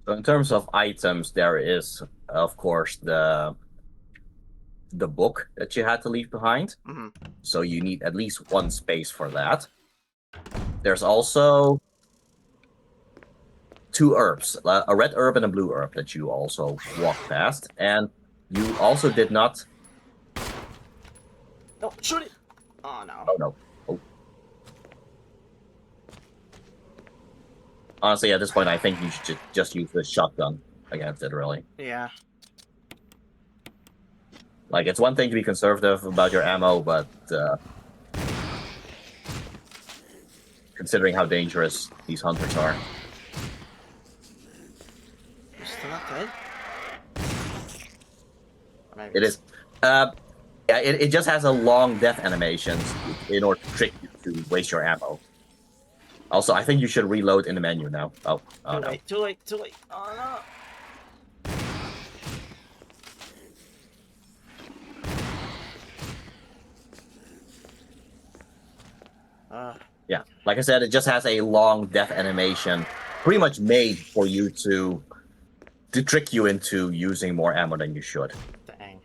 So in terms of items, there is, of course, the book that you had to leave behind. Mm-hmm. So you need at least one space for that. There's also two herbs, a red herb and a blue herb that you also walked past, and you also did not. No, shoot it! Oh no. Oh no. Oh. Honestly, at this point, I think you should just use the shotgun against it, really. Yeah. Like, it's one thing to be conservative about your ammo, but considering how dangerous these hunters are. You're still not dead? It is. Yeah, it just has a long death animation in order to trick you to waste your ammo. Also, I think you should reload in the menu now. Oh Too no. late, too late, too late. Oh no. Yeah, like I said, it just has a long death animation, pretty much made for you to trick you into using more ammo than you should. Dang.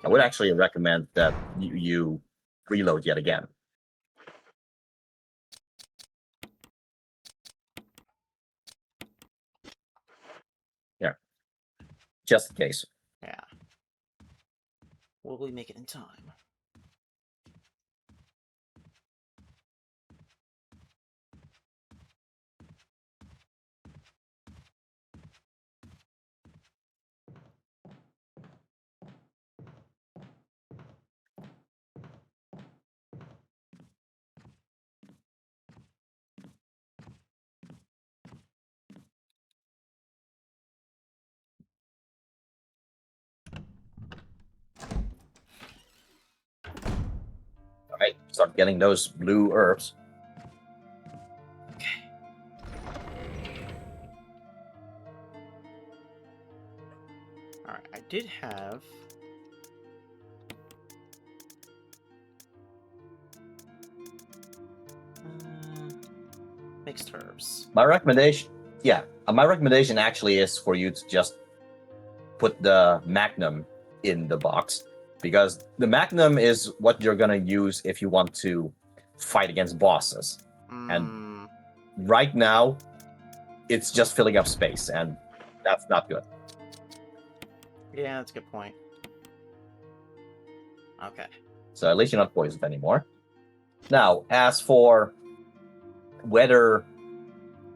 I would actually recommend that you reload yet again. Yeah. Just in case. Yeah. Will we make it in time? Alright, start getting those blue herbs. Okay. Alright, I did have... mixed herbs. My recommendation, my recommendation actually is for you to just put the Magnum in the box, because the Magnum is what you're gonna use if you want to fight against bosses. And right now, it's just filling up space, and that's not good. Yeah, that's a good point. Okay. So at least you're not poisoned anymore. Now, as for whether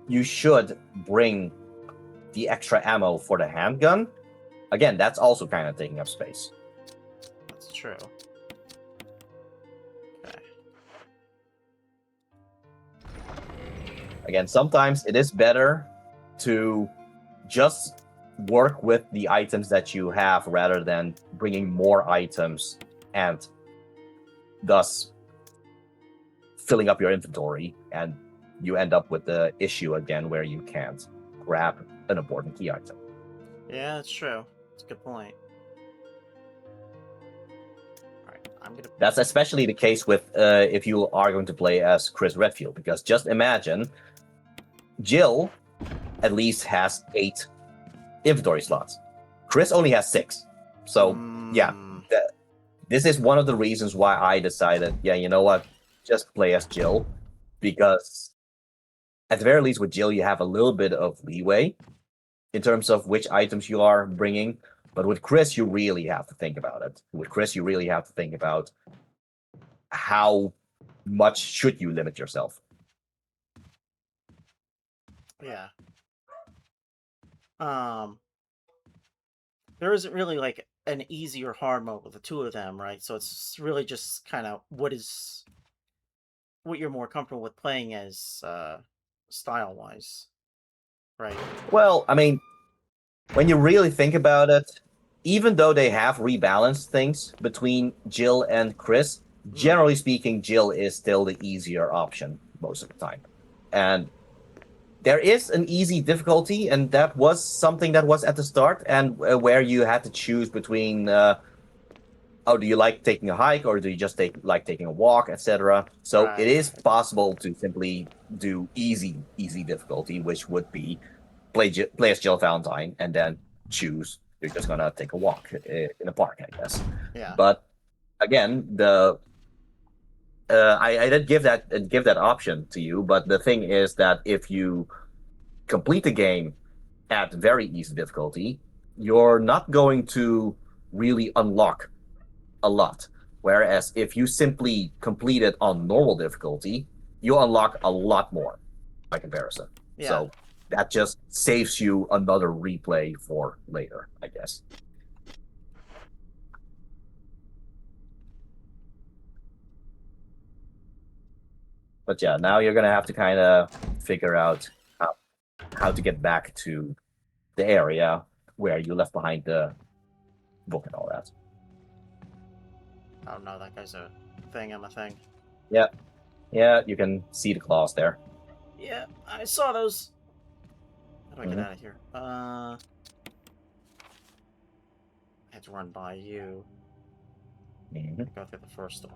you should bring the extra ammo for the handgun, again, that's also kind of taking up space. That's true. Okay. Again, sometimes it is better to just work with the items that you have rather than bringing more items and thus filling up your inventory, and you end up with the issue again where you can't grab an important key item. Yeah, that's true. That's a good point. Alright, I'm gonna... That's especially the case with if you are going to play as Chris Redfield, because just imagine Jill at least has 8 inventory slots. Chris only has 6. So, yeah, this is one of the reasons why I decided, yeah, you know what, just play as Jill, because at the very least with Jill you have a little bit of leeway in terms of which items you are bringing, but with Chris you really have to think about it. With Chris you really have to think about how much should you limit yourself. Yeah. There isn't really like an easy or hard mode with the two of them, right? So it's really just kind of what you're more comfortable with playing as style wise, right? Well, I mean, when you really think about it, even though they have rebalanced things between Jill and Chris, generally speaking, Jill is still the easier option most of the time. And there is an easy difficulty, and that was something that was at the start, and where you had to choose between, do you like taking a hike, or do you just like taking a walk, etc. So Right. it is possible to simply do easy difficulty, which would be play as Jill Valentine, and then choose you're just gonna take a walk in a park, I guess. Yeah. But again, I did give that option to you, but the thing is that if you complete the game at very easy difficulty, you're not going to really unlock a lot. Whereas if you simply complete it on normal difficulty, you unlock a lot more by comparison. Yeah. So that just saves you another replay for later, I guess. But yeah, now you're gonna have to kind of figure out how to get back to the area where you left behind the book and all that. Oh no, that guy's a thing. I'm a thing. Yeah, you can see the claws there. Yeah, I saw those. How do I get out of here? I had to run by you. Go through the first door.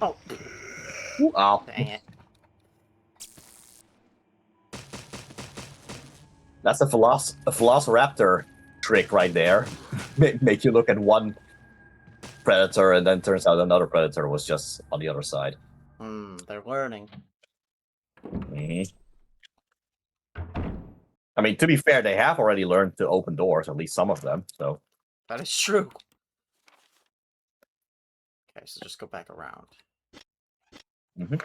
Oh. Ow. Dang it. That's a Velociraptor trick right there. Make you look at one predator, and then turns out another predator was just on the other side. They're learning. Mhm. I mean, to be fair, they have already learned to open doors, at least some of them. So That is true. Okay, so just go back around. Mhm.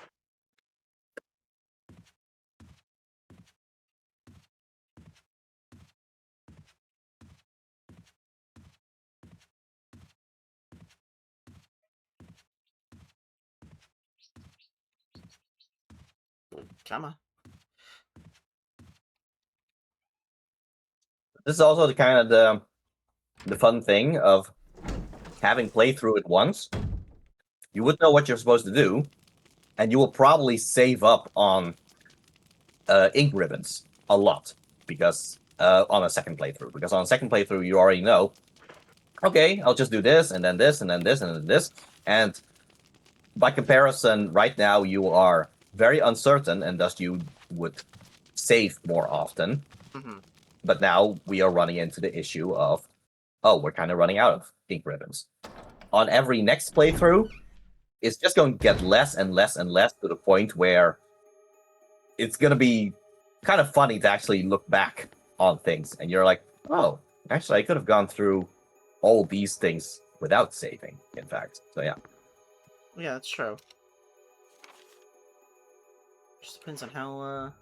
Come on. this is also the kind of the fun thing of having played through it once. You would know what you're supposed to do, and you will probably save up on ink ribbons a lot because on a second playthrough. Because on a second playthrough, you already know, okay, I'll just do this, and then this, and then this, and then this. And by comparison, right now you are very uncertain, and thus you would save more often. Mhm. But now we are running into the issue of, oh, we're kind of running out of ink ribbons. On every next playthrough, it's just going to get less and less and less to the point where it's going to be kind of funny to actually look back on things. And you're like, oh, actually, I could have gone through all these things without saving, in fact. So, yeah. Yeah, that's true. Just depends on how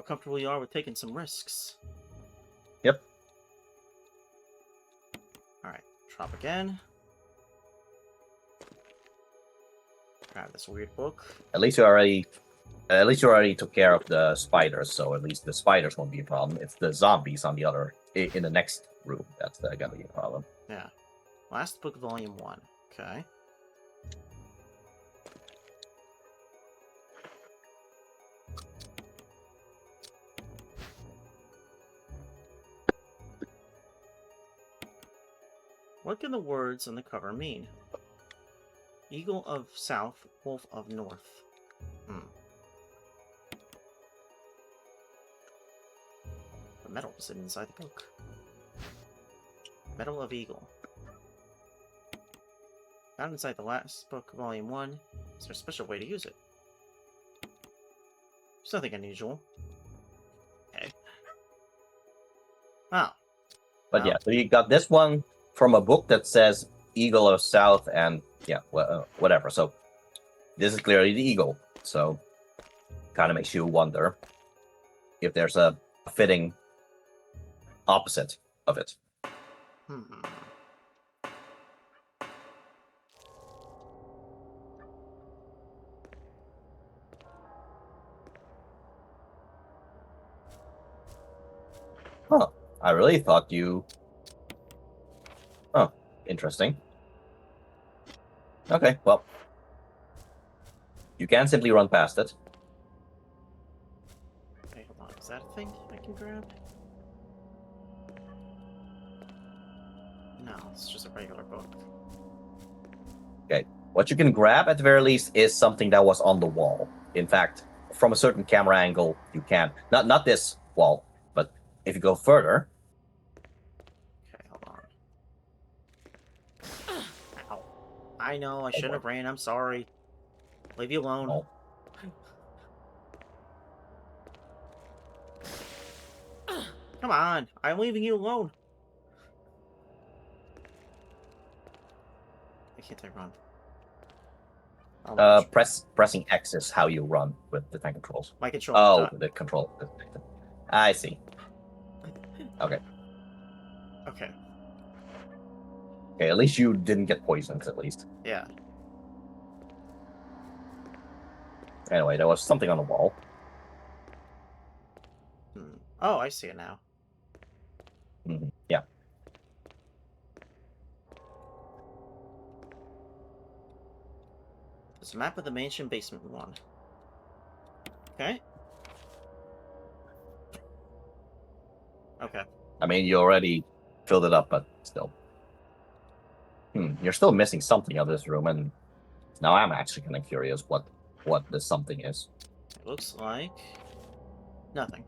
comfortable you are with taking some risks. Yep. Alright, drop again. Grab this weird book. At least you already took care of the spiders, so at least the spiders won't be a problem. It's the zombies on the other in the next room that's gonna be a problem. Yeah. Last book, volume 1. Okay. What can the words on the cover mean? Eagle of South, Wolf of North. The medal is inside the book. Medal of Eagle. Found inside the last book, volume 1. Is there a special way to use it? There's nothing unusual. Okay. Wow. But Wow. yeah, so you got this one from a book that says Eagle of South, and yeah, whatever. So this is clearly the eagle. So kind of makes you wonder if there's a fitting opposite of it. Huh. I really thought you... Oh, interesting. Okay, well. You can simply run past it. Wait, hold on. Is that a thing I can grab? No, it's just a regular book. Okay. What you can grab, at the very least, is something that was on the wall. In fact, from a certain camera angle, you can. Not this wall, but if you go further... Okay, hold on. Ow. I know, I shouldn't have ran. I'm sorry. Leave you alone. Oh. Come on. I'm leaving you alone. Why can't I run? Oh, Pressing X is how you run with the tank controls. my control. Oh, the control. I see. Okay. Okay. Okay, at least you didn't get poisoned, at least. Yeah. Anyway, there was something on the wall. Oh, I see it now. Yeah. There's a map of the mansion basement one. Okay. Okay. I mean, you already filled it up, but still. You're still missing something of this room, and now I'm actually kind of curious what this something is. It looks like nothing.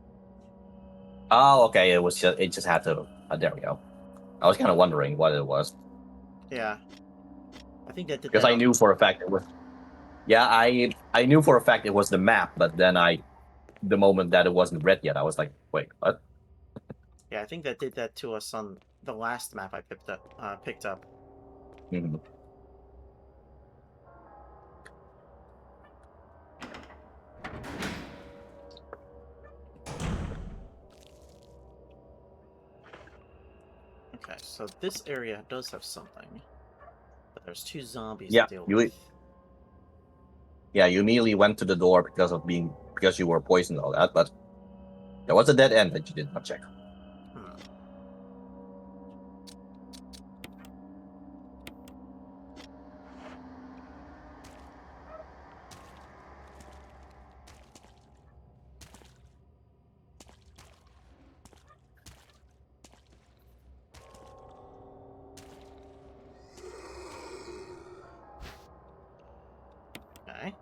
Oh, okay. It just had to. There we go. I was kind of wondering what it was Yeah. I think that did because that I on... knew for a fact it was. Yeah, I knew for a fact it was the map, but then the moment that it wasn't red yet, I was like, wait, what? Yeah, I think that did that to us on the last map I picked up. Mhm. Okay, so this area does have something. But there's 2 zombies Yeah, to deal you with. you immediately went to the door because you were poisoned and all that, but there was a dead end that you did not check. Hmm. Okay.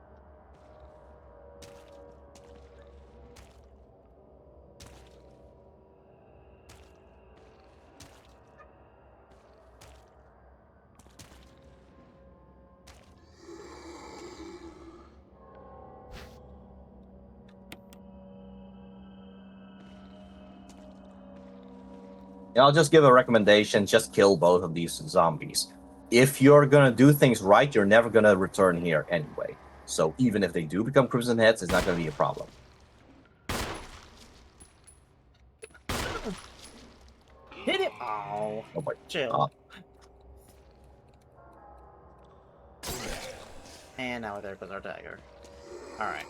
And I'll just give a recommendation: just kill both of these zombies. If you're gonna do things right, you're never gonna return here anyway. So even if they do become Crimson Heads, it's not gonna be a problem. Hit it! Oh, Oh my chill. god. And now there goes our dagger. Alright.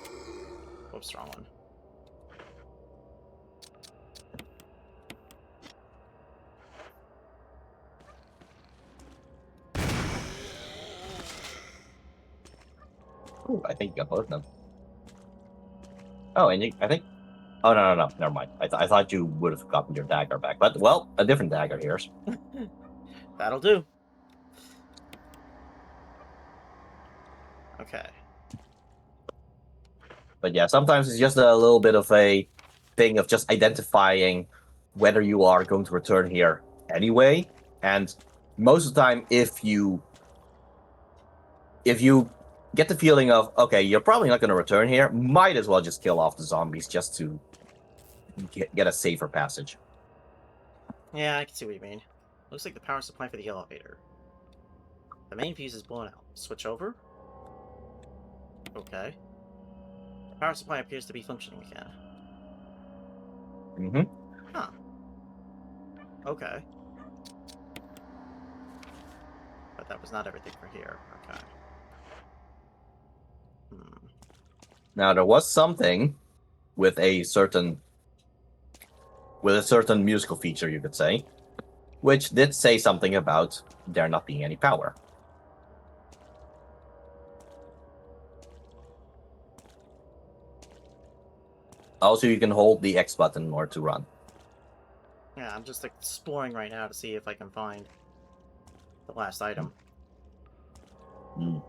Whoops, wrong one. Ooh, I think you got both of them. Oh, and I think. Oh no, never mind. I thought you would have gotten your dagger back, but well, a different dagger here. That'll do. Okay. But yeah, sometimes it's just a little bit of a thing of just identifying whether you are going to return here anyway. And most of the time, if you get the feeling of, okay, you're probably not going to return here, might as well just kill off the zombies just to get a safer passage. Yeah, I can see what you mean. Looks like the power supply for the elevator. The main fuse is blown out. Switch over? Okay. The power supply appears to be functioning again. Mm-hmm. Huh. Okay. But that was not everything for here. Okay. Hmm. Now there was something with a certain musical feature, you could say, which did say something about there not being any power. Also, you can hold the X button in order to run. Yeah, I'm just exploring right now to see if I can find the last item. Mm.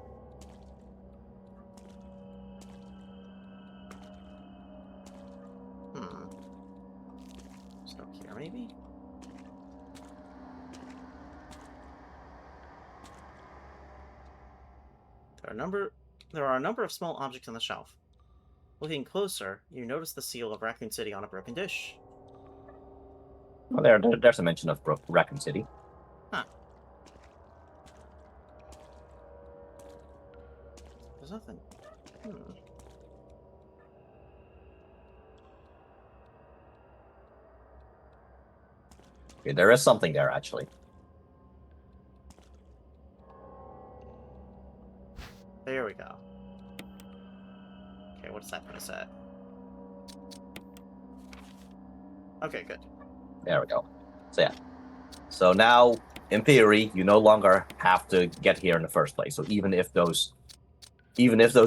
Hmm. So here, maybe? There are a number of small objects on the shelf. Looking closer, you notice the seal of Raccoon City on a broken dish. Well, there's a mention of Raccoon City. Huh. There's nothing. Hmm. Okay, there is something there, actually. There we go. Okay, what's that put us at? Okay, good. There we go. So yeah. So now, in theory, you no longer have to get here in the first place. So even if those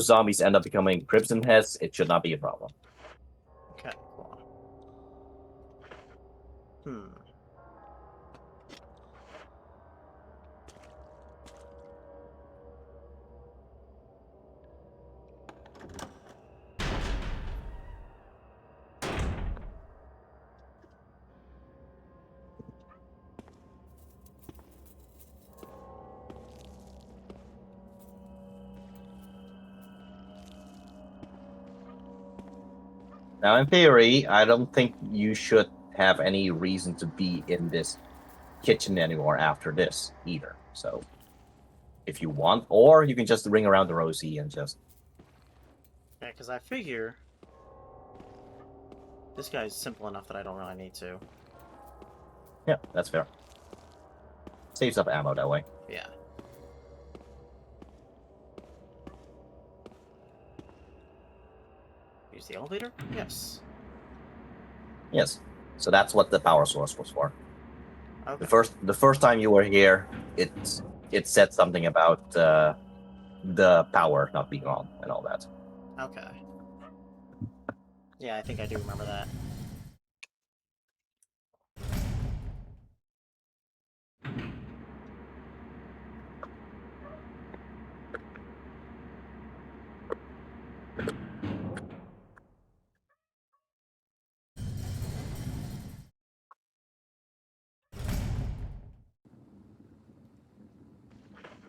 zombies end up becoming Crimson Heads, it should not be a problem. Okay, cool. Hmm. Now, in theory, I don't think you should have any reason to be in this kitchen anymore after this either. So, if you want, or you can just ring around the rosy and just... Yeah, because I figure this guy's simple enough that I don't really need to. Yeah, that's fair. Saves up ammo that way. Yeah. Use the elevator? Yes. Yes. So that's what the power source was for. Okay. The first time you were here, it said something about the power not being on and all that. Okay. Yeah, I think I do remember that.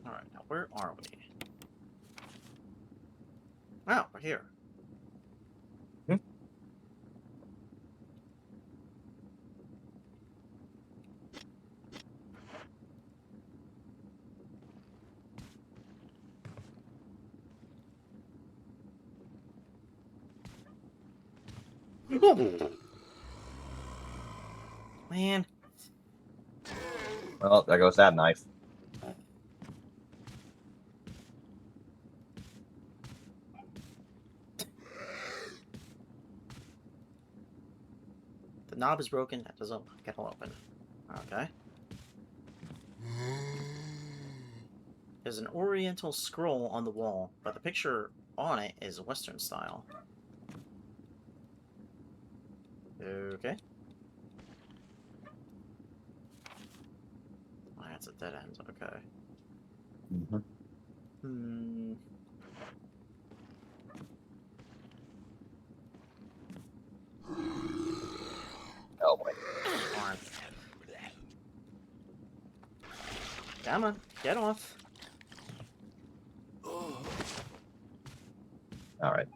Alright, now where are we? Oh, we're here. Hmm? Man. Well, there goes that knife. The knob is broken. That doesn't get open. Okay. There's an oriental scroll on the wall, but the picture on it is Western style. Okay. Oh, that's a dead end. Okay. Mm-hmm. Hmm. Oh boy. Darn. Come on, get off. All right.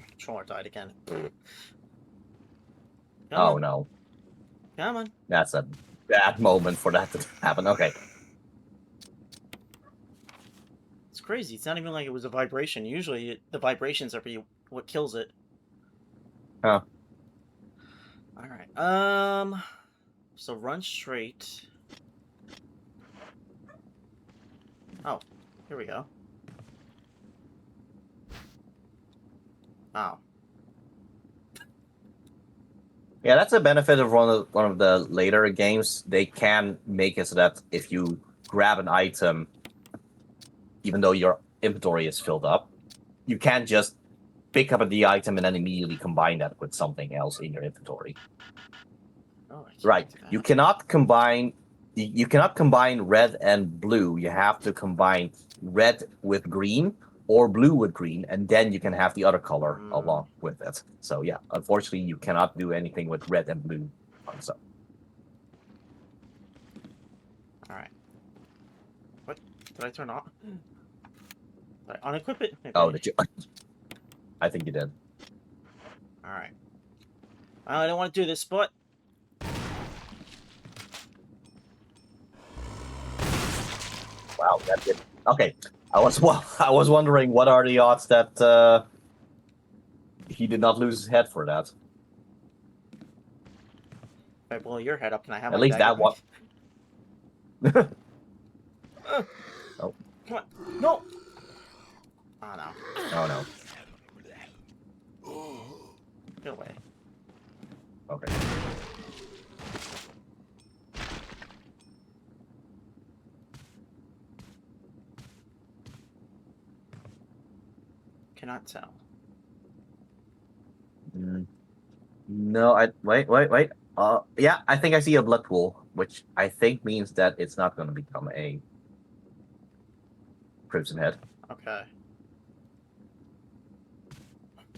Controller died again. Come Oh on, no. come on. That's a bad moment for that to happen. Okay. It's crazy. It's not even like it was a vibration. Usually, the vibrations are what kills it. Huh. All right. So run straight. Oh, here we go. Oh. Yeah, that's a benefit of one of the later games. They can make it so that if you grab an item, even though your inventory is filled up, you can't just pick up the item and then immediately combine that with something else in your inventory. Oh, I can't Right. do that. You cannot combine red and blue. You have to combine red with green or blue with green, and then you can have the other color along with it. So yeah, unfortunately, you cannot do anything with red and blue. So. All right. What did I turn on? Did I unequip it? Maybe. Oh, did you? I think you did. All right. I don't want to do this, but Wow, that did. Okay, I was wondering what are the odds that he did not lose his head for that. if I blow your head up, can I have At my least dagger that back? one. Oh. Come on. No. Oh no. Oh no. Get away. Okay. Cannot tell. No, wait. Yeah, I think I see a blood pool, which I think means that it's not going to become a crimson head. Okay.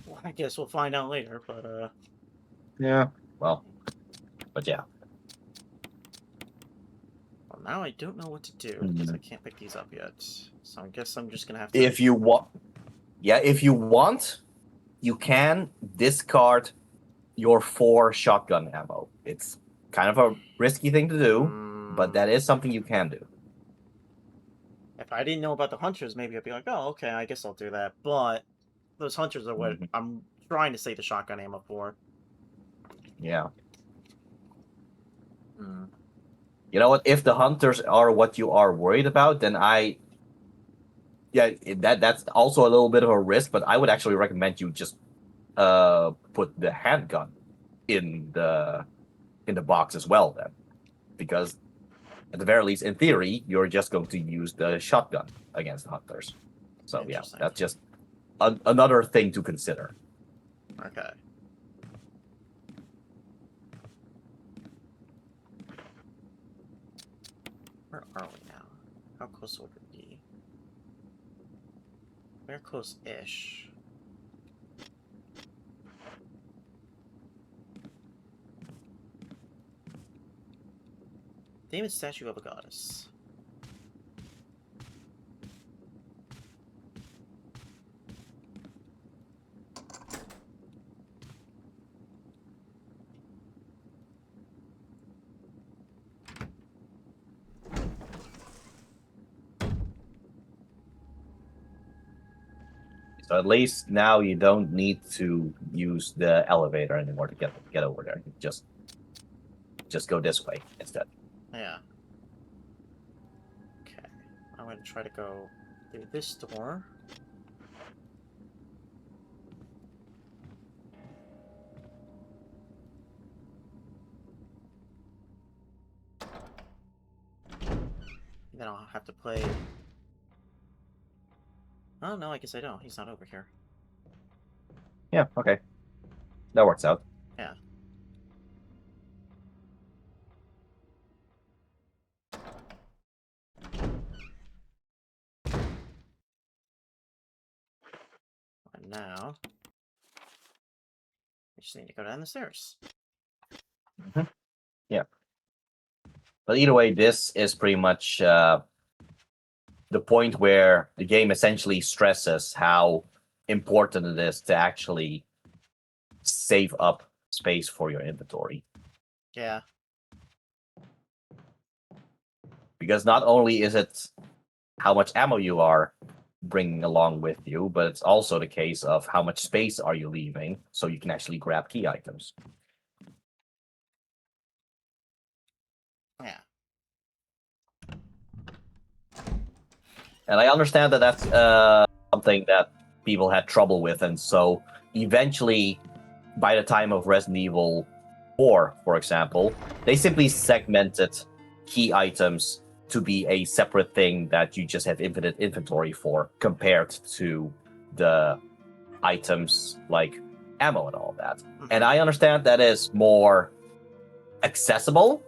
Well, I guess we'll find out later, but Yeah. Well, but yeah. well, now I don't know what to do because I can't pick these up yet. So I guess I'm just gonna have to. If you want, yeah, if you want, you can discard your 4 shotgun ammo. It's kind of a risky thing to do, but that is something you can do. If I didn't know about the hunters, maybe I'd be like, oh, okay, I guess I'll do that. But those hunters are what I'm trying to save the shotgun ammo for. Yeah. Hmm. You know what? If the hunters are what you are worried about, then that's also a little bit of a risk. But I would actually recommend you just put the handgun in the box as well, then, because at the very least, in theory, you're just going to use the shotgun against the hunters. So yeah, that's just another thing to consider. Okay. Where are we now? How close would it be? We're close-ish. Damon's statue of a goddess. So at least now you don't need to use the elevator anymore to get over there. You just go this way instead. Yeah. Okay. I'm going to try to go through this door. Then I'll have to play... Oh, no, I guess I don't. He's not over here. Yeah, okay. That works out. Yeah. And now... we just need to go down the stairs. Yeah. But either way, this is pretty much the point where the game essentially stresses how important it is to actually save up space for your inventory. Yeah. Because not only is it how much ammo you are bringing along with you, but it's also the case of how much space are you leaving so you can actually grab key items. Yeah. And I understand that that's something that people had trouble with, and so eventually, by the time of Resident Evil 4, for example, they simply segmented key items to be a separate thing that you just have infinite inventory for, compared to the items like ammo and all that. And I understand that is more accessible.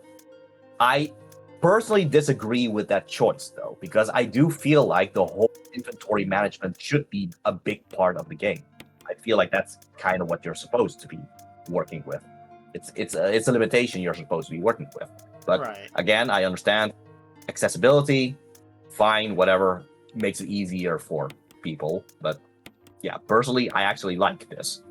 I personally disagree with that choice, though, because I do feel like the whole inventory management should be a big part of the game. I feel like that's kind of what you're supposed to be working with. It's a limitation you're supposed to be working with. But again, I understand accessibility, fine, whatever makes it easier for people. But yeah, personally, I actually like this.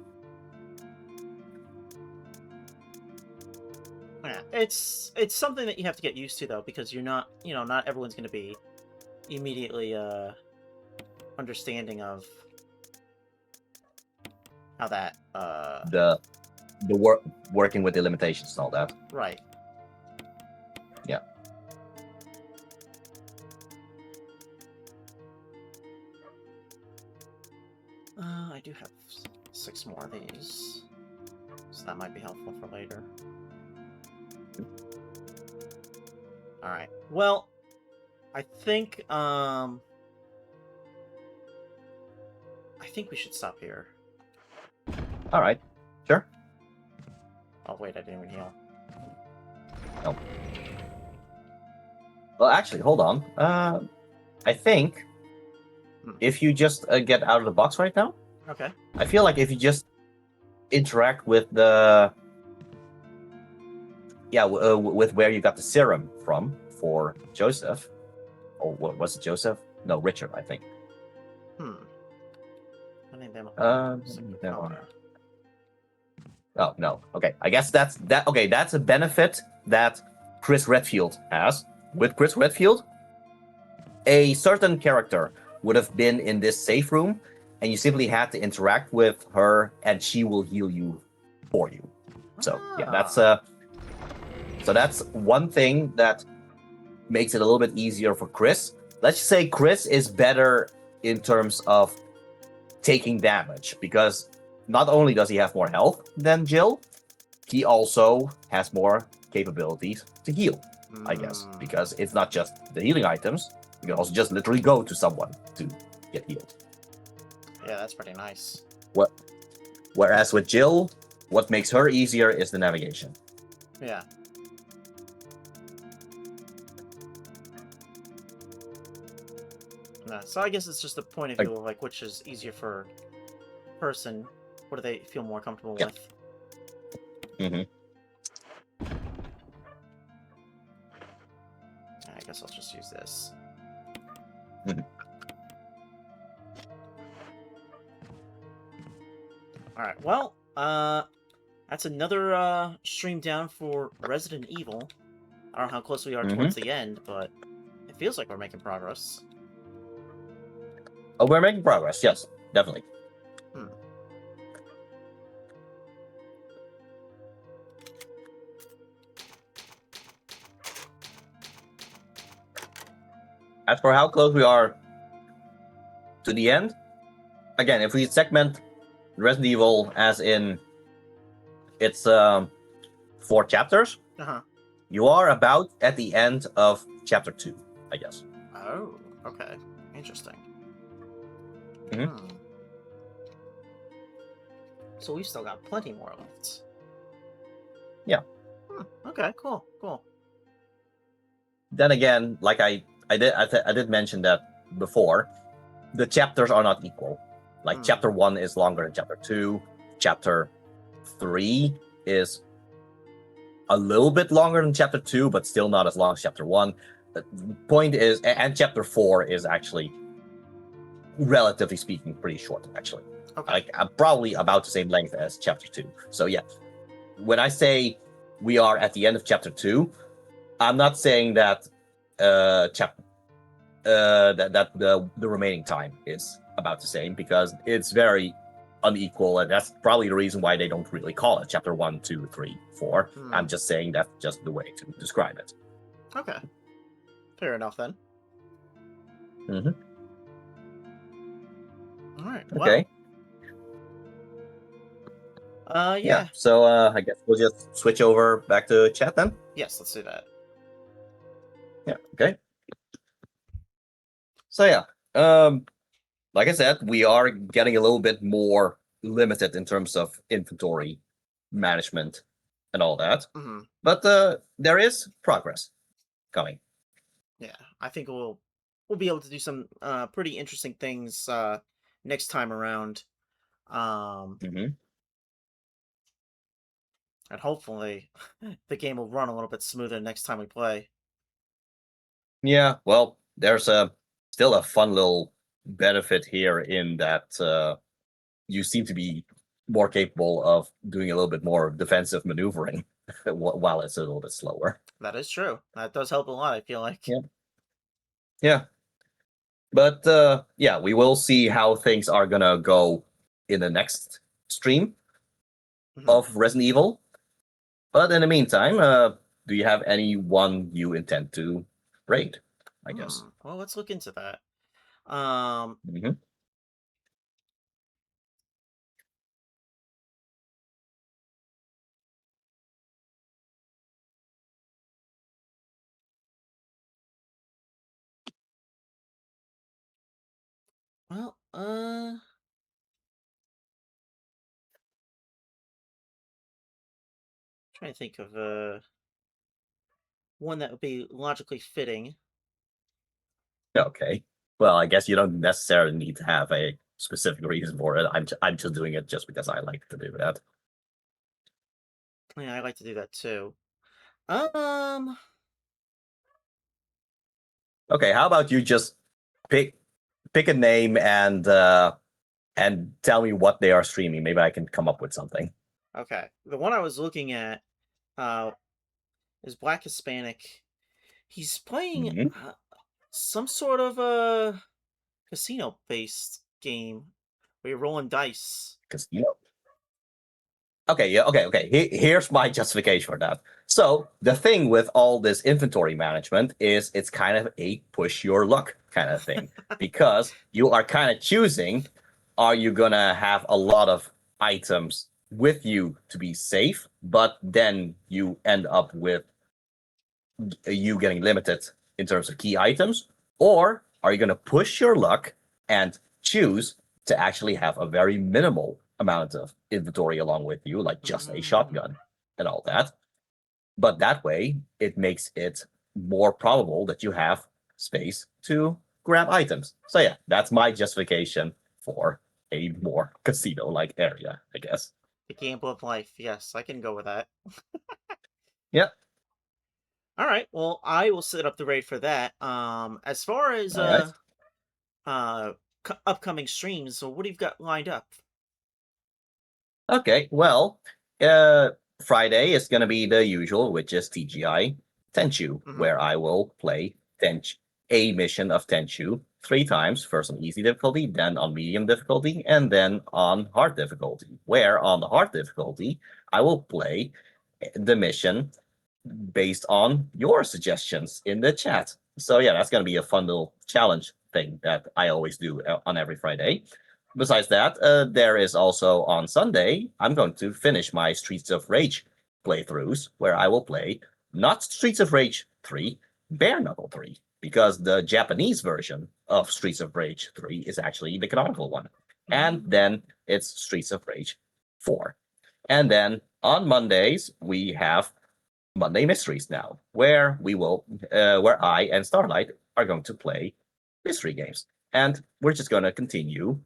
Yeah, it's something that you have to get used to, though, because you're not, not everyone's going to be immediately understanding of how that the working with the limitations and all that. Right. Yeah. I do have 6 more of these, so that might be helpful for later. Alright, well, I think we should stop here. Alright, sure. Oh wait, I didn't even heal. Oh. Well, actually, hold on. I think if you just get out of the box right now, okay. I feel like if you just interact with the with where you got the serum from for Joseph, or what was it, Joseph? No, Richard, I think. My name And then second never color. mind. Oh no. Okay, I guess that's that. Okay, that's a benefit that Chris Redfield has. With Chris Redfield, a certain character would have been in this safe room, and you simply had to interact with her, and she will heal you for you. So yeah, that's so that's one thing that makes it a little bit easier for Chris. Let's just say Chris is better in terms of taking damage, because not only does he have more health than Jill, he also has more capabilities to heal, I guess, because it's not just the healing items. You can also just literally go to someone to get healed. Yeah, that's pretty nice. Whereas with Jill, what makes her easier is the navigation. Yeah. Yeah, so I guess it's just the point of view of like which is easier for person. What do they feel more comfortable with? Mm-hmm. I guess I'll just use this. Mhm. Alright, well, that's another stream down for Resident Evil. I don't know how close we are towards the end, but it feels like we're making progress. Oh, we're making progress. Yes, definitely. As for how close we are to the end, again, if we segment Resident Evil as in it's 4 chapters, you are about at the end of chapter 2, I guess. Oh, okay. Interesting. Mhm. So we've still got plenty more left. Yeah. Okay, cool, cool. Then again, like I did mention that before, the chapters are not equal. Like chapter 1 is longer than chapter 2. Chapter 3 is a little bit longer than chapter 2, but still not as long as chapter 1. The point is, and chapter 4 is actually, relatively speaking, pretty short, actually. Okay. Like, probably about the same length as chapter 2. So yeah, when I say we are at the end of chapter 2, I'm not saying that that the remaining time is about the same, because it's very unequal, and that's probably the reason why they don't really call it chapter 1, 2, 3, 4. I'm just saying that's just the way to describe it. Okay. Fair enough then. Mm-hmm. Alright, Okay. well. Yeah. So I guess we'll just switch over back to chat then. Yes, let's do that. Yeah, okay. So yeah, like I said, we are getting a little bit more limited in terms of inventory management and all that. But there is progress coming. Yeah, I think we'll be able to do some pretty interesting things next time around. And hopefully the game will run a little bit smoother next time we play. Yeah, well, there's still a fun little benefit here in that you seem to be more capable of doing a little bit more defensive maneuvering while it's a little bit slower. That is true. That does help a lot, I feel like. Yeah. But yeah, we will see how things are gonna go in the next stream of Resident Evil. But in the meantime, do you have anyone you intend to raid? I guess. Well, let's look into that. Well, trying to think of one that would be logically fitting. Okay. Well, I guess you don't necessarily need to have a specific reason for it. I'm just doing it just because I like to do that. Yeah, I like to do that too. Okay, how about you just pick a name and and tell me what they are streaming. Maybe I can come up with something. Okay. The one I was looking at is Black Hispanic. He's playing Mhm. some sort of a casino-based game where you're rolling dice. Casino. Okay, yeah, okay. Here's my justification for that. So the thing with all this inventory management is it's kind of a push your luck kind of thing because you are kind of choosing, are you gonna have a lot of items with you to be safe, but then you end up with you getting limited in terms of key items, or are you gonna push your luck and choose to actually have a very minimal amount of inventory along with you, like just a shotgun and all that. But that way, it makes it more probable that you have space to grab items. So yeah, that's my justification for a more casino-like area, I guess. The gamble of life. Yes, I can go with that. Yep. All right. Well, I will set up the raid for that. As far as All right. upcoming streams, so what do you got lined up? Okay, well, Friday is going to be the usual, which is TGI Tenchu, where I will play a mission of Tenchu 3 times, first on easy difficulty, then on medium difficulty, and then on hard difficulty, where on the hard difficulty, I will play the mission based on your suggestions in the chat. So yeah, that's going to be a fun little challenge thing that I always do on every Friday. Besides that, there is also on Sunday, I'm going to finish my Streets of Rage playthroughs, where I will play not Streets of Rage 3, Bare Knuckle 3, because the Japanese version of Streets of Rage 3 is actually the canonical one. And then it's Streets of Rage 4. And then on Mondays, we have Monday Mysteries now, where where I and Starlight are going to play mystery games. And we're just going to continue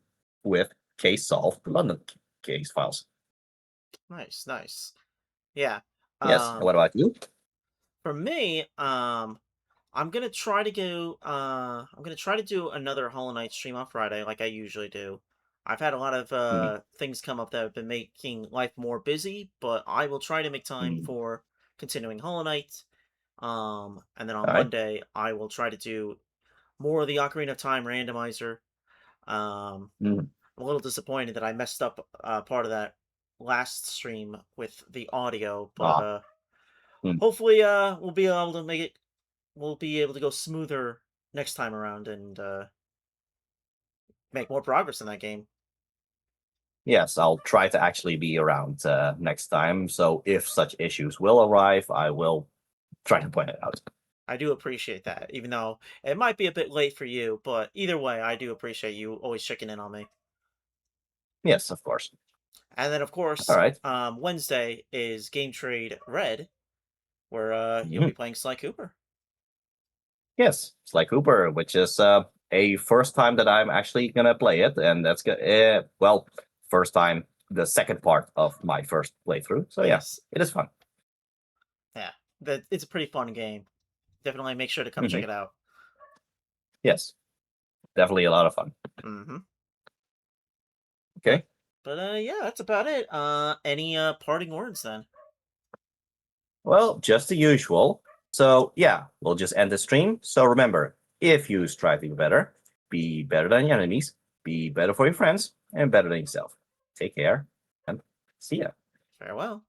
with Case Solved London case files. Nice, nice. Yeah. Yes. And what about you? For me, I'm gonna try to do another Hollow Knight stream on Friday, like I usually do. I've had a lot of things come up that have been making life more busy, but I will try to make time for continuing Hollow Knight. And then on All right. Monday, I will try to do more of the Ocarina of Time randomizer. I'm a little disappointed that I messed up part of that last stream with the audio, but hopefully we'll be able to make it. We'll be able to go smoother next time around and make more progress in that game. Yes, I'll try to actually be around next time. So if such issues will arrive, I will try to point it out. I do appreciate that, even though it might be a bit late for you, but either way, I do appreciate you always checking in on me. Yes, of course. And then, of course, All right. Wednesday is Game Trade Red, where you'll be playing Sly Cooper. Yes, Sly Cooper, which is a first time that I'm actually gonna play it, and that's good. Well, first time, the second part of my first playthrough. So yes, it is fun. Yeah, it's a pretty fun game. Definitely make sure to come check it out. Yes, definitely a lot of fun. Okay. But yeah, that's about it. Any parting words then? Well, just the usual. So yeah, we'll just end the stream. So remember, if you strive to be better than your enemies, be better for your friends, and better than yourself. Take care, and see ya. Farewell.